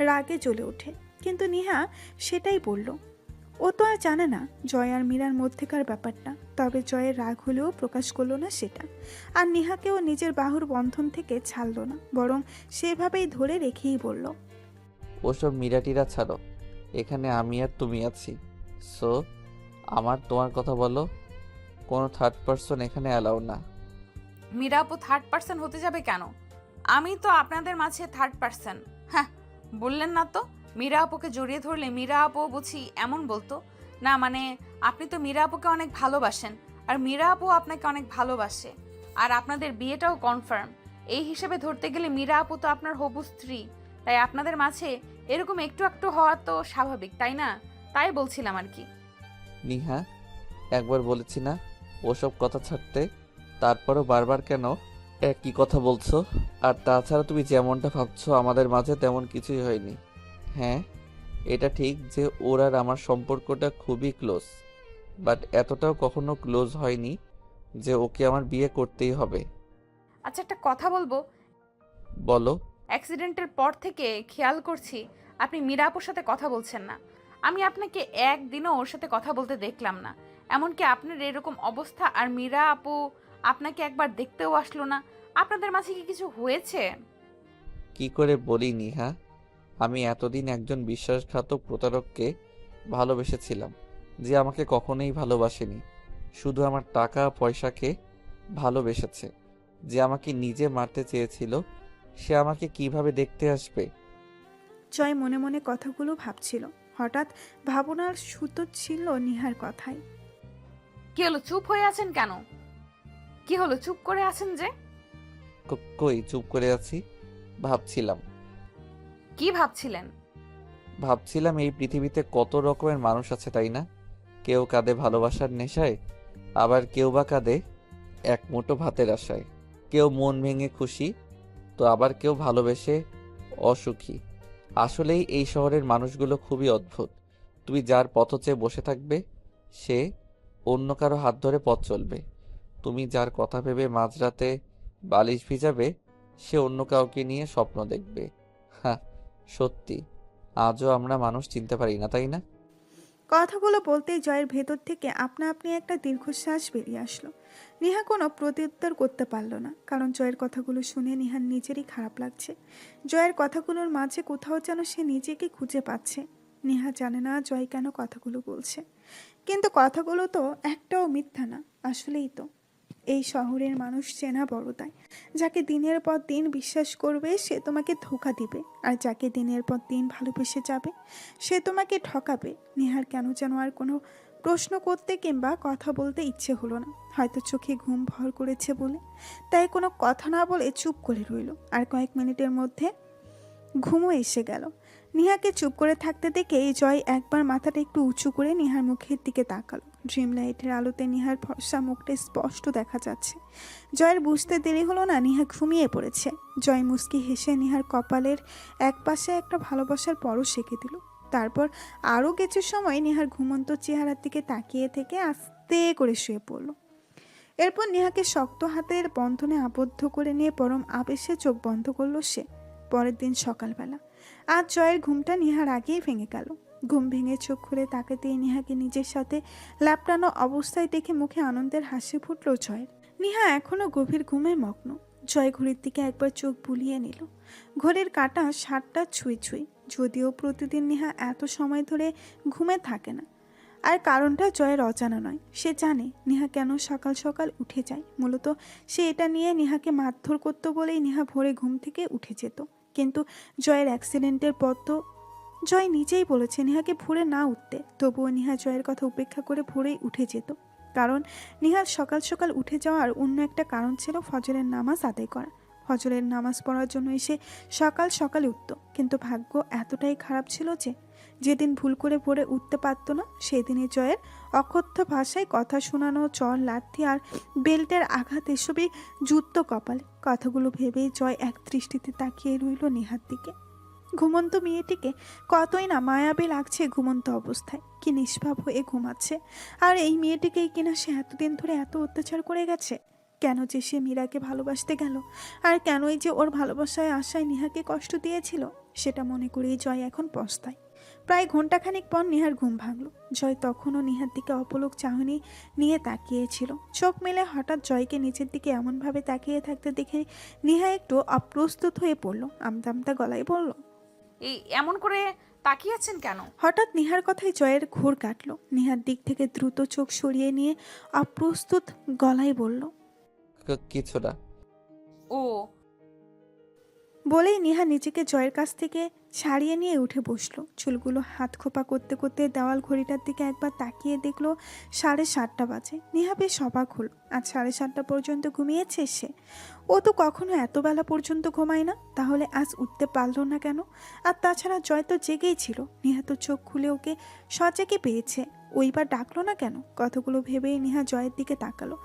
রাগে জ্বলে ওঠে। কিন্তু নিহা সেটাই বলল। ও তো আর জানে না জয় আর মীরার মধ্যেকার ব্যাপারটা, তবে জয়ের রাগ হলেও প্রকাশ করলো না সেটা। আর নিহাকেও নিজের বাহুর বন্ধন থেকে ছাড়লো না, বরং সেভাবেই ধরে রেখেই বলল, ওসব মিরাটিরা ছাড়ো, এখানে আমি আর তুমি আছি। সো আমার তোমার কথা বলো। কোনো থার্ড পারসন এখানে অ্যালাউ না। মীরা আপু থার্ড পার্সন হতে যাবে কেন? আমি তো আপনাদের মাঝে থার্ড পার্সন। হ্যাঁ, বললেন না তো মীরা আপুকে জড়িয়ে ধরলে মীরা আপু বুঝি এমন বলতো? না মানে আপনি তো মীরা আপুকে অনেক ভালোবাসেন, আর মীরা আপু আপনাকে অনেক ভালোবাসে, আর আপনাদের বিয়েটাও কনফার্ম। এই হিসেবে ধরতে গেলে মীরা আপু তো আপনার হবু স্ত্রী, তাই আপনাদের মাঝে এরকম একটু একটু হওয়া তো স্বাভাবিক, তাই না? তাই বলছিলাম আর কি। নিহা, একবার বলেছি না ওসব কথা ছাড়তে, তারপরও বারবার কেন একই কথা বলছো? আর তাছাড়া তুমি যেমনটা ভাবছো আমাদের মাঝে তেমন কিছুই হয়নি। হ্যাঁ, এটা ঠিক যে ওর আর আমার সম্পর্কটা খুবই ক্লোজ, বাট এতটাও কখনো ক্লোজ হয়নি যে ওকে আমার বিয়ে করতেই হবে। আচ্ছা, একটা কথা বলবো। বলো। অ্যাক্সিডেন্টের পর থেকে খেয়াল করছি আপনি মীরা আপুর সাথে কথা বলছেন না। আমি আপনাকে একদিনও ওর সাথে কথা বলতে দেখলাম না। এমনকি আপনার এরকম অবস্থা আর মীরা আপু আপনাকে একবার দেখতেও আসলো না। আপনাদের মাঝে কি কিছু হয়েছে? কি করে বলি নিহা, আমি এতদিন একজন বিশ্বাসঘাতক প্রতারককে ভালোবেসেছিলাম, যে আমাকে কখনোই ভালোবাসেনি, শুধু আমার টাকা পয়সাকে ভালোবেসেছে। যে আমাকে নিজে মারতে চেয়েছিল, সে আমাকে কিভাবে দেখতে আসবে? জয় মনে মনে কথাগুলো ভাবছিল। হঠাৎ ভাবনার সুতো ছিল নিহার কথায়। কি হলো, চুপ হয়ে আছেন কেন? কি হলো, চুপ করে আছেন যে? কই চুপ করে আছি? ভাবছিলাম। কি ভাবছিলেন? ভাবছিলাম এই পৃথিবীতে কত রকমের মানুষ আছে, তাই না? কেউ কাঁদে ভালোবাসার নেশায়, আবার কেউ বা কাঁদে এক মুঠো ভাতের আশায়। কেউ মন ভেঙে খুশি, তো আবার কেউ ভালোবেসে অসুখী। আসলেই এই শহরের মানুষগুলো খুবই অদ্ভুত। তুমি যার পথ চেয়ে বসে থাকবে, সে অন্য কারো হাত ধরে পথ চলবে। তুমি যার কথা ভেবে মাঝরাতে বালিশ ভিজাবে, সে অন্য কাউকে নিয়ে স্বপ্ন দেখবে। হ্যাঁ, সত্যি আজও আমরা মানুষ চিনতে পারি না, তাই না? কথাগুলো বলতেই জয়ের ভেতর থেকে আপনা আপনি একটা দীর্ঘশ্বাস বেরিয়ে আসলো। নেহা কোনো প্রত্যুত্তর করতে পারল না, কারণ জয়ের কথাগুলো শুনে নেহার নিজেরই খারাপ লাগছে। জয়ের কথাগুলোর মাঝে কোথাও যেন সে নিজেকে খুঁজে পাচ্ছে। নেহা জানে না জয় কেন কথাগুলো বলছে, কিন্তু কথাগুলো তো একটাও মিথ্যা না। আসলেই তো এই শহরের মানুষ চেনা বড় দায়। যাকে দিনের পর দিন বিশ্বাস করবে সে তোমাকে ধোঁকা দিবে, আর যাকে দিনের পর দিন ভালোবেসে যাবে সে তোমাকে ঠকাবে। নেহার কেন যেন আর কোনো প্রশ্ন করতে কিংবা কথা বলতে ইচ্ছে হলো না। হয়তো চোখে ঘুম ভর করেছে বলে, তাই কোনো কথা না বলে চুপ করে রইল। আর কয়েক মিনিটের মধ্যে ঘুমও এসে গেল। নিহাকে চুপ করে থাকতে দেখে জয় একবার মাথাটা একটু উঁচু করে নিহার মুখের দিকে তাকালো। ড্রিম লাইটের আলোতে নিহার ফর্সা মুখটা স্পষ্ট দেখা যাচ্ছে। জয়ের বুঝতে দেরি হলো না, নিহা ঘুমিয়ে পড়েছে। জয় মুস্কি হেসে নিহার কপালের এক পাশে একটা ভালোবাসার পরশ এঁকে দিল। তারপর আরও কিছু সময় নিহার ঘুমন্ত চেহারার দিকে তাকিয়ে থেকে আস্তে করে শুয়ে পড়ল। এরপর নিহাকে শক্ত হাতের বন্ধনে আবদ্ধ করে নিয়ে পরম আবেশে চোখ বন্ধ করলো সে। পরের দিন সকালবেলা আজ জয়ের ঘুমটা নিহার আগেই ভেঙে গেল। ঘুম ভেঙে চোখ খুলে তাকাতেই নিহাকে নিজের সাথে ল্যাপটানো অবস্থায় দেখে মুখে আনন্দের হাসি ফুটল জয়ের। নিহা এখনো গভীর ঘুমে মগ্ন। জয় ঘড়ির দিকে একবার চোখ বুলিয়ে নিল। ঘড়ির কাঁটা 7টা ছুঁই ছুঁই। যদিও প্রতিদিন নিহা এত সময় ধরে ঘুমে থাকে না, আর কারণটা জয়ের অজানা নয়। সে জানে নিহা কেন সকাল সকাল উঠে যায়। মূলত সে এটা নিয়ে নিহাকে মারধর করত বলেই নিহা ভোরে ঘুম থেকে উঠে যেত। কিন্তু জয়ের অ্যাক্সিডেন্টের পর তো জয় নিজেই বলেছে নিহাকে ভোরে না উঠতে, তবুও নিহা জয়ের কথা উপেক্ষা করে ভোরেই উঠে যেত। কারণ নিহার সকাল সকাল উঠে যাওয়ার অন্য একটা কারণ ছিল ফজরের নামাজ আদায় করা। ফজরের নামাজ পড়ার জন্য এসে সকাল সকালে উঠত। কিন্তু ভাগ্য এতটাই খারাপ ছিল যে যেদিন ভুল করে ভোরে উঠতে পারত না, সেদিনই জয়ের অকথ্য ভাষায় কথা শোনানো, চর লাথি আর বেল্টের আঘাত এসবই জুত্ত কপালে। কথাগুলো ভেবেই জয় এক দৃষ্টিতে তাকিয়ে রইল নিহার দিকে। ঘুমন্ত মেয়েটিকে কতই না মায়াবী লাগছে ঘুমন্ত অবস্থায়, কি নিষ্পাপ হয়ে ঘুমাচ্ছে। আর এই মেয়েটিকেই কিনা সে এতদিন ধরে এত অত্যাচার করে গেছে। কেন যে সে মীরাকে ভালোবাসতে গেল, আর কেনই যে ওর ভালোবাসায় আশায় নিহাকে কষ্ট দিয়েছিল, সেটা মনে করেই জয় এখন পস্তায়। প্রায় ঘন্টাখানিক পর নিহার ঘুম ভাঙল। জয় তখনও নিহার দিকে অপলক চাহনি নিয়ে তাকিয়েছিল। চোখ মেলে হঠাৎ জয়কে নিচের দিকে এমনভাবে তাকিয়ে থাকতে দেখে নিহা একটু অপ্রস্তুত হয়ে পড়ল। আমতা আমতা গলায় বলল, এই এমন করে তাকিয়েছেন কেন? হঠাৎ নিহার কথায় জয়ের ঘোর কাটল। নিহার দিক থেকে দ্রুত চোখ সরিয়ে নিয়ে অপ্রস্তুত গলায় বলল, কিছু না। ও বলেই নিহা নিজেকে জয়ের কাছ থেকে ছাড়িয়ে নিয়ে উঠে বসলো। চুলগুলো হাত খোপা করতে করতে দেওয়াল ঘড়িটার দিকে একবার তাকিয়ে দেখলো 7:30 বাজে। নিহা বেশ অবাক হলো। আজ 7:30 পর্যন্ত ঘুমিয়েছে সে। ও তো কখনো এত বেলা পর্যন্ত ঘুমায় না, তাহলে আজ উঠতে পারলো না কেন? আর তাছাড়া জয় তো জেগেই ছিল। নিহা তো চোখ খুলে ওকে সজাগে পেয়েছে, ওইবার ডাকলো না কেন? কথাগুলো ভেবেই নিহা জয়ের দিকে তাকালো।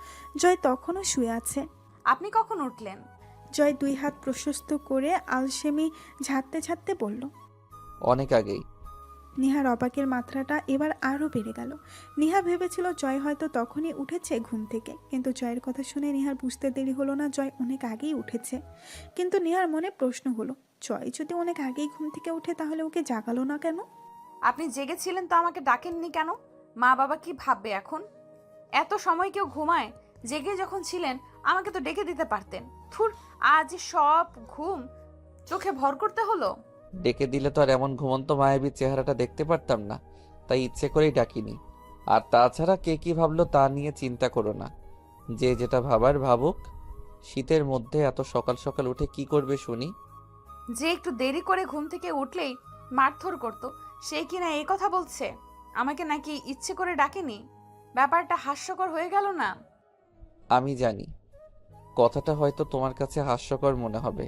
জয় তখনও শুয়ে আছে। আপনি কখন উঠলেন? জয় 2 হাত প্রশস্ত করে আলসেমি ঝাড়তে ঝাড়তে বলল। অনেক আগেই। নিহার অবাকের মাত্রাটা এবার আরও বেড়ে গেল। নিহা ভেবেছিল জয় হয়তো তখনই উঠেছে ঘুম থেকে, কিন্তু জয়ের কথা শুনে নিহার বুঝতে দেরি হলো না জয় অনেক আগেই উঠেছে। কিন্তু নিহার মনে প্রশ্ন হলো, জয় যদি অনেক আগেই ঘুম থেকে উঠে তাহলে ওকে জাগালো না কেন? আপনি জেগেছিলেন তো আমাকে ডাকেননি কেন? মা বাবা কি ভাববে এখন? এত সময় কেউ ঘুমায়? জেগে যখন ছিলেন আমাকে তো ডেকে দিতে পারতেন। থুর, আজ সব ঘুম চোখে ভর করতে হলো। ডেকে দিলে তো আর এমন ঘুমন্ত মায়াবী চেহারাটা দেখতে পারতাম না, তাই ইচ্ছে করেই ডাকিনি। আর তাছাড়া কে কি ভাবলো তা নিয়ে চিন্তা করো না, যে যেটা ভাবার ভাবুক। শীতের মধ্যে এত সকাল সকাল উঠে কি করবে শুনি? যে একটু দেরি করে ঘুম থেকে উঠলেই মারধর করতো, সে কিনা এই কথা বলছে। আমাকে নাকি ইচ্ছে করে ডাকেনি? ব্যাপারটা হাস্যকর হয়ে গেল না? আমি জানি কথাটা হয়তো তোমার কাছে হাস্যকর মনে হবে,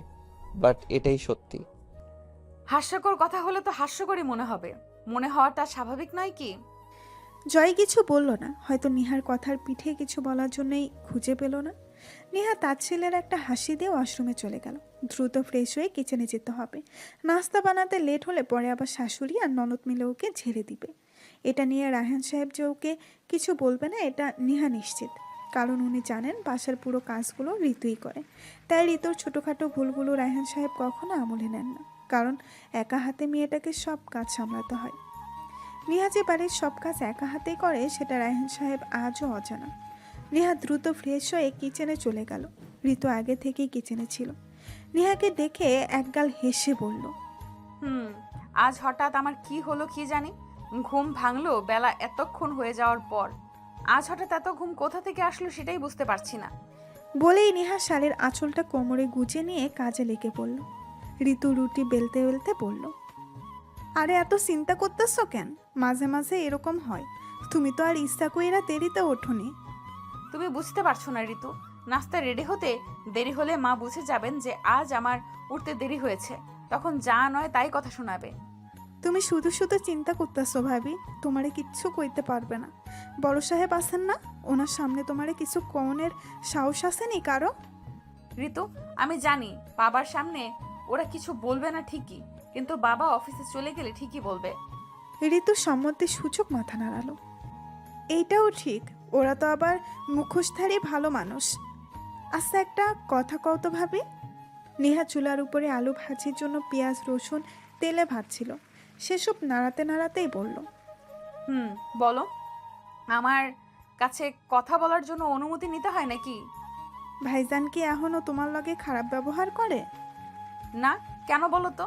বাট এটাই সত্যি। হাস্যকর কথা হলে তো হাস্যকরই মনে হবে। মনে হওয়াটা স্বাভাবিক নয় কি? জয় কিছু বলল না, হয়তো নিহার কথার পিঠে কিছু বলার জন্যই খুঁজে পেল না। নিহা তার ছেলের একটা হাসি দিয়ে ওয়াশরুমে চলে গেল। দ্রুত ফ্রেশ হয়ে কিচেনে যেতে হবে। নাস্তা বানাতে লেট হলে পরে আবার শাশুড়ি আর ননদ মিলে ওকে ঝেড়ে দিবে। এটা নিয়ে রায়হান সাহেব যে ওকে কিছু বলবে না এটা নিহা নিশ্চিত, কারণ উনি জানেন বাসার পুরো কাজগুলো ঋতুই করে। তাই ঋতুর ছোটোখাটো ভুলগুলো রায়হান সাহেব কখনো আমলে নেন না, কারণ একা হাতে মেয়েটাকে সব কাজ সামলাতে হয়। নিহা যে বাড়ির সব কাজ একা হাতেই করে সেটা রায়হান সাহেব আজও অজানা। নিহা দ্রুত ফ্রেশ হয়ে কিচেনে চলে গেল। ঋতু আগে থেকেই কিচেনে ছিল। নিহাকে দেখে একগাল হেসে বলল, আজ হঠাৎ আমার কি হলো কি জানি, ঘুম ভাঙলো বেলা এতক্ষণ হয়ে যাওয়ার পর। আজ হঠাৎ এত ঘুম কোথা থেকে আসলো সেটাই বুঝতে পারছি না। বলেই নিহা শালের আঁচলটা কোমরে গুজে নিয়ে কাজে লেগে পড়ল। ঋতু রুটি বেলতে বেলতে বলল, আরে এত চিন্তা করতেছ কেন? মাঝে মাঝে এরকম হয়, তুমি তো আর ইচ্ছা কইরা দেরিতে ওঠোনি। তুমি বুঝতে পারছো না ঋতু, নাস্তা রেডি হতে দেরি হলে মা বুঝে যাবেন যে আজ আমার উঠতে দেরি হয়েছে, তখন যা নয় তাই কথা শোনাবে। তুমি শুধু শুধু চিন্তা করতেছো ভাবি, তোমারে কিচ্ছু কইতে পারবে না। বড় সাহেব আছেন না, ওনার সামনে তোমারে কিছু কনের সাহস আসেনি কারো? ঋতু, আমি জানি বাবার সামনে ওরা কিছু বলবে না ঠিকই, কিন্তু বাবা অফিসে চলে গেলে ঠিকই বলবে। ঋতু সম্মতি সূচক মাথা নাড়ালো। এইটাও ঠিক, ওরা তো আবার মুখোশধারী ভালো মানুষ। আচ্ছা একটা কথা কও তো ভাবি। নেহা চুলার উপরে আলু ভাজির জন্য পেঁয়াজ রসুন তেলে ভাজছিল, সেসব নাড়াতে নাড়াতেই বলল, বলো। আমার কাছে কথা বলার জন্য অনুমতি নিতে হয় নাকি? ভাইজান কি এখনও তোমার লগে খারাপ ব্যবহার করে? না, কেন বলো তো?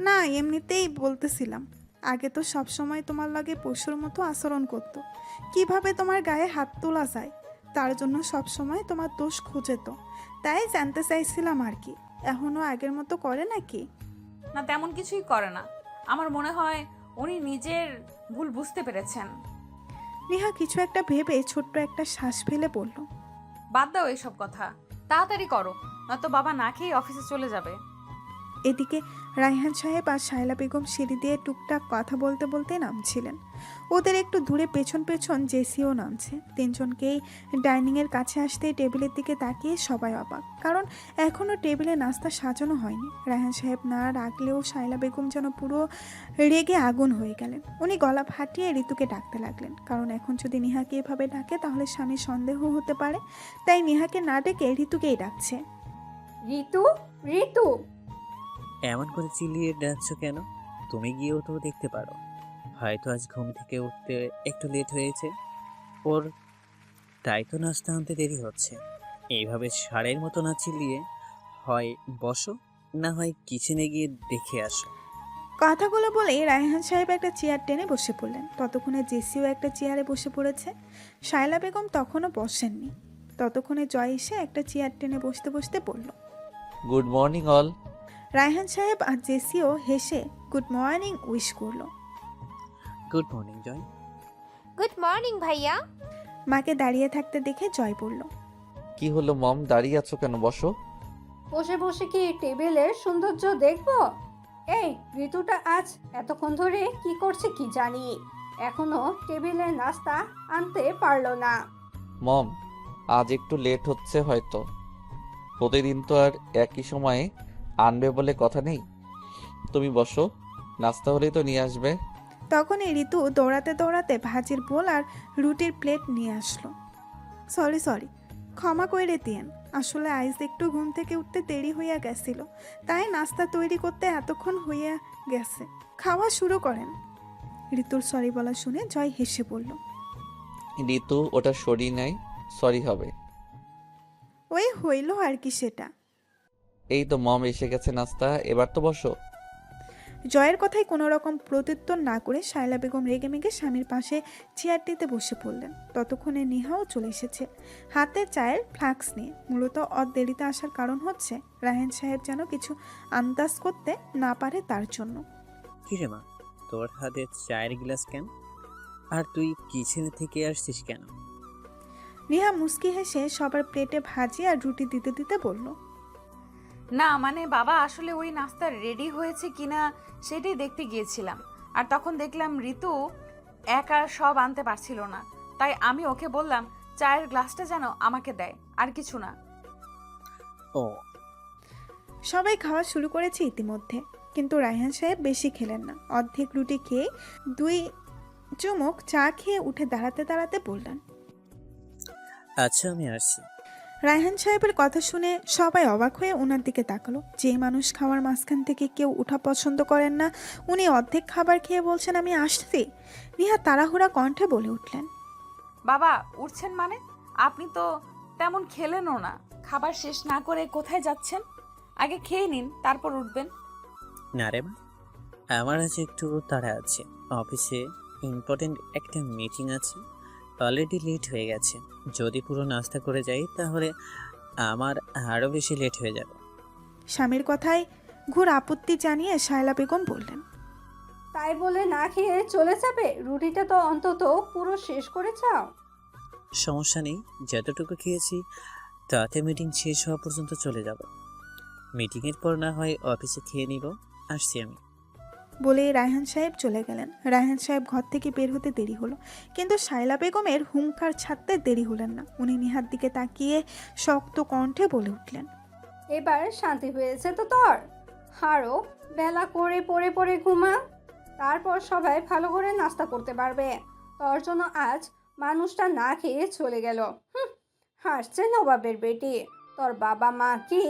না এমনিতেই বলতেছিলাম, আগে তো সব সময় তোমার লগে পশুর মতো আচরণ করতো। কিভাবে তোমার গায়ে হাত তোলা যায় তার জন্য সব সময় তোমার দোষ খুঁজে, তো তাই জানতে চাইছিলাম আর কি। এখনো আগের মতো করে নাকি? না, তেমন কিছুই করে না। আমার মনে হয় উনি নিজের ভুল বুঝতে পেরেছেন। নেহা কিছু একটা ভেবে ছোট্ট একটা শ্বাস ফেলে বলল, বাদ দাও এইসব কথা, তাড়াতাড়ি করো, নয়তো বাবা না খেয়ে অফিসে চলে যাবে। এদিকে রায়হান সাহেব আর শায়লা বেগম সিঁড়ি দিয়ে টুকটাক কথা বলতে বলতে নামছিলেন। ওদের একটু দূরে পেছন পেছন জেসিও নামছে। তিনজনকেই ডাইনিংয়ের কাছে আসতেই টেবিলের দিকে তাকিয়ে সবাই অবাক, কারণ এখনও টেবিলে নাস্তা সাজানো হয়নি। রায়হান সাহেব না রাখলেও শায়লা বেগম যেন পুরো রেগে আগুন হয়ে গেলেন। উনি গলা ফাটিয়ে ঋতুকে ডাকতে লাগলেন, কারণ এখন যদি নেহাকে এভাবে ডাকে তাহলে স্বামীর সন্দেহ হতে পারে। তাই নেহাকে না ডেকে ঋতুকেই ডাকছে। ঋতু, ঋতু। এমন করে চিল্লিয়ে ডাকছো কেন? তুমি গিয়েও তো দেখতে পারো, হয়তো আজ ঘুম থেকে উঠতে একটু লেট হয়েছে ওর, তাই তো নাস্তা আনতে দেরি হচ্ছে। এইভাবে ষাঁড়ের মতো না চিল্লিয়ে হয় বসো, না হয় কিচেনে গিয়ে দেখে আসো। কথাগুলো বলেই রায়হান সাহেব একটা চেয়ার টেনে বসে পড়লেন। ততক্ষণে জেসিও একটা চেয়ারে বসে পড়েছে। শায়লা বেগম তখনও বসেননি। ততক্ষণে জয় এসে একটা চেয়ার টেনে বসতে বসতে পড়ল। Good morning all. রায়হান সাহেব আর জেসিও হেসে গুড মর্নিং উইশ করলো। Good morning Joy. Good morning ভাইয়া। মাকে দাঁড়িয়ে থাকতে দেখে জয় বলল, কি হলো মম, দাঁড়িয়ে আছো কেন? বসো। বসে বসে কি টেবিলের সৌন্দর্য দেখবো? এই ঋতুটা আজ এতক্ষণ ধরে কি করছে কি জানি, এখনো টেবিলে নাস্তা আনতে পারলো না। মম, আজ একটু লেট হচ্ছে হয়তো। প্রতিদিন তো আর একই সময়ে আনবে বলে কথা নেই। তুমি বসো, নাস্তা হলেই তো নিয়ে আসবে। তখনই ঋতু দৌড়াতে দৌড়াতে ভাজির বোল আর রুটির প্লেট নিয়ে আসলো। সরি, ক্ষমা করে দিয়েন, আসলে আইজ একটু ঘুম থেকে উঠতে দেরি হইয়া গেছিল, তাই নাস্তা তৈরি করতে এতক্ষণ হইয়া গেছে। খাওয়া শুরু করেন। ঋতুর সরি বলা শুনে জয় হেসে বলল, ঋতু ওটা সরি নাই, সরি হবে। ওই হইল আর কি সেটা। এই তো মম এসে গেছে নাস্তা, এবার তো বসো। জয়ের কথায় কোনো রকম প্রত্যুত্তর না করে শায়লা বেগম রেগে মেগে স্বামীর পাশে চেয়ারটিতে বসে পড়লেন। ততক্ষণে নেহাও চলে এসেছে হাতে চায়ের ফ্লাক্স নিয়ে। মূলত দেরিতে আসার কারণ হচ্ছে রায়হান সাহেব যেন কিছু আন্দাজ করতে না পারে তার জন্য। কিরে মা, তোর হাতে চায়ের গ্লাস কেন? আর তুই কিচেনে থেকে আসছিস কেন? নেহা মুস্কি হেসে সবার প্লেটে ভাজি আর রুটি দিতে দিতে বলল, না মানে বাবা, আসলে ওই নাস্তা রেডি হয়েছে কিনা সেটাই দেখতে গিয়েছিলাম, আর তখন দেখলাম ঋতু একা সব আনতে পারছিল না, তাই আমি ওকে বললাম চায়ের গ্লাসটা যেন আমাকে দেয়, আর কিছু না। ও, সবাই খাওয়া শুরু করেছে ইতিমধ্যে, কিন্তু রায়হান সাহেব বেশি খেলেন না। অর্ধেক রুটি খেয়ে 2 চুমুক চা খেয়ে উঠে দাঁড়াতে দাঁড়াতে বললেন, আচ্ছা আমি আসছি। রায়হান সাহেবের কথা শুনে সবাই অবাক হয়ে ওনার দিকে তাকালো। যে মানুষ খাওয়ার মাঝখান থেকে কেউ উঠা পছন্দ করেন না, উনি অর্ধেক খাবার খেয়ে বলছেন আমি আসছি। নেহা তাড়াহুড়া কণ্ঠে বলে উঠলেন, বাবা উঠছেন মানে? আপনি তো তেমন খেলেনও না, খাবার শেষ না করে কোথায় যাচ্ছেন? আগে খেয়ে নিন, তারপর উঠবেন। না রে মা, আমার আজ একটু তাড়া আছে, অফিসে ইম্পর্টেন্ট একটা মিটিং আছে, অলরেডি লেট হয়ে গেছে। যদি পুরো নাস্তা করে যাই তাহলে আমার আরও বেশি লেট হয়ে যাবে। স্বামীর কথায় ঘোর আপত্তি জানিয়ে শায়লা বেগম বললেন, তাই বলে না খেয়ে চলে যাবে? রুটিটা তো অন্তত পুরো শেষ করে চাও। সমস্যা নেই, যতটুকু খেয়েছি তাতে মিটিং শেষ হওয়া পর্যন্ত চলে যাব। মিটিংয়ের পর না হয় অফিসে খেয়ে নিব। আসছি আমি। বলে রায়হান সাহেব চলে গেলেন। রায়হান সাহেব ঘর থেকে বের হতে দেরি হলো, কিন্তু শায়লা বেগমের হুঙ্কার ছাড়তে দেরি হলেন না। উনি নিহার দিকে তাকিয়ে শক্ত কণ্ঠে বলে উঠলেন, এবার শান্তি হয়েছে তো তোর? আরও বেলা করে পড়ে পড়ে ঘুমা, তারপর সবাই ভালো করে নাস্তা করতে পারবে। তোর জন্য আজ মানুষটা না খেয়ে চলে গেল। হাসছে নবাবের বেটি। তোর বাবা মা কি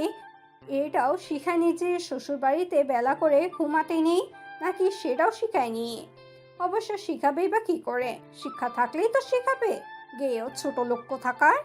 এটাও শিখায়নি যে শ্বশুরবাড়িতে বেলা করে ঘুমাতে নেই, নাকি সেটাও শিখায়নি? অবশ্য শিখাবেই বা কি করে? শিক্ষা থাকলেই তো শিখাবে। গেয়েও ছোট লোক থাকার।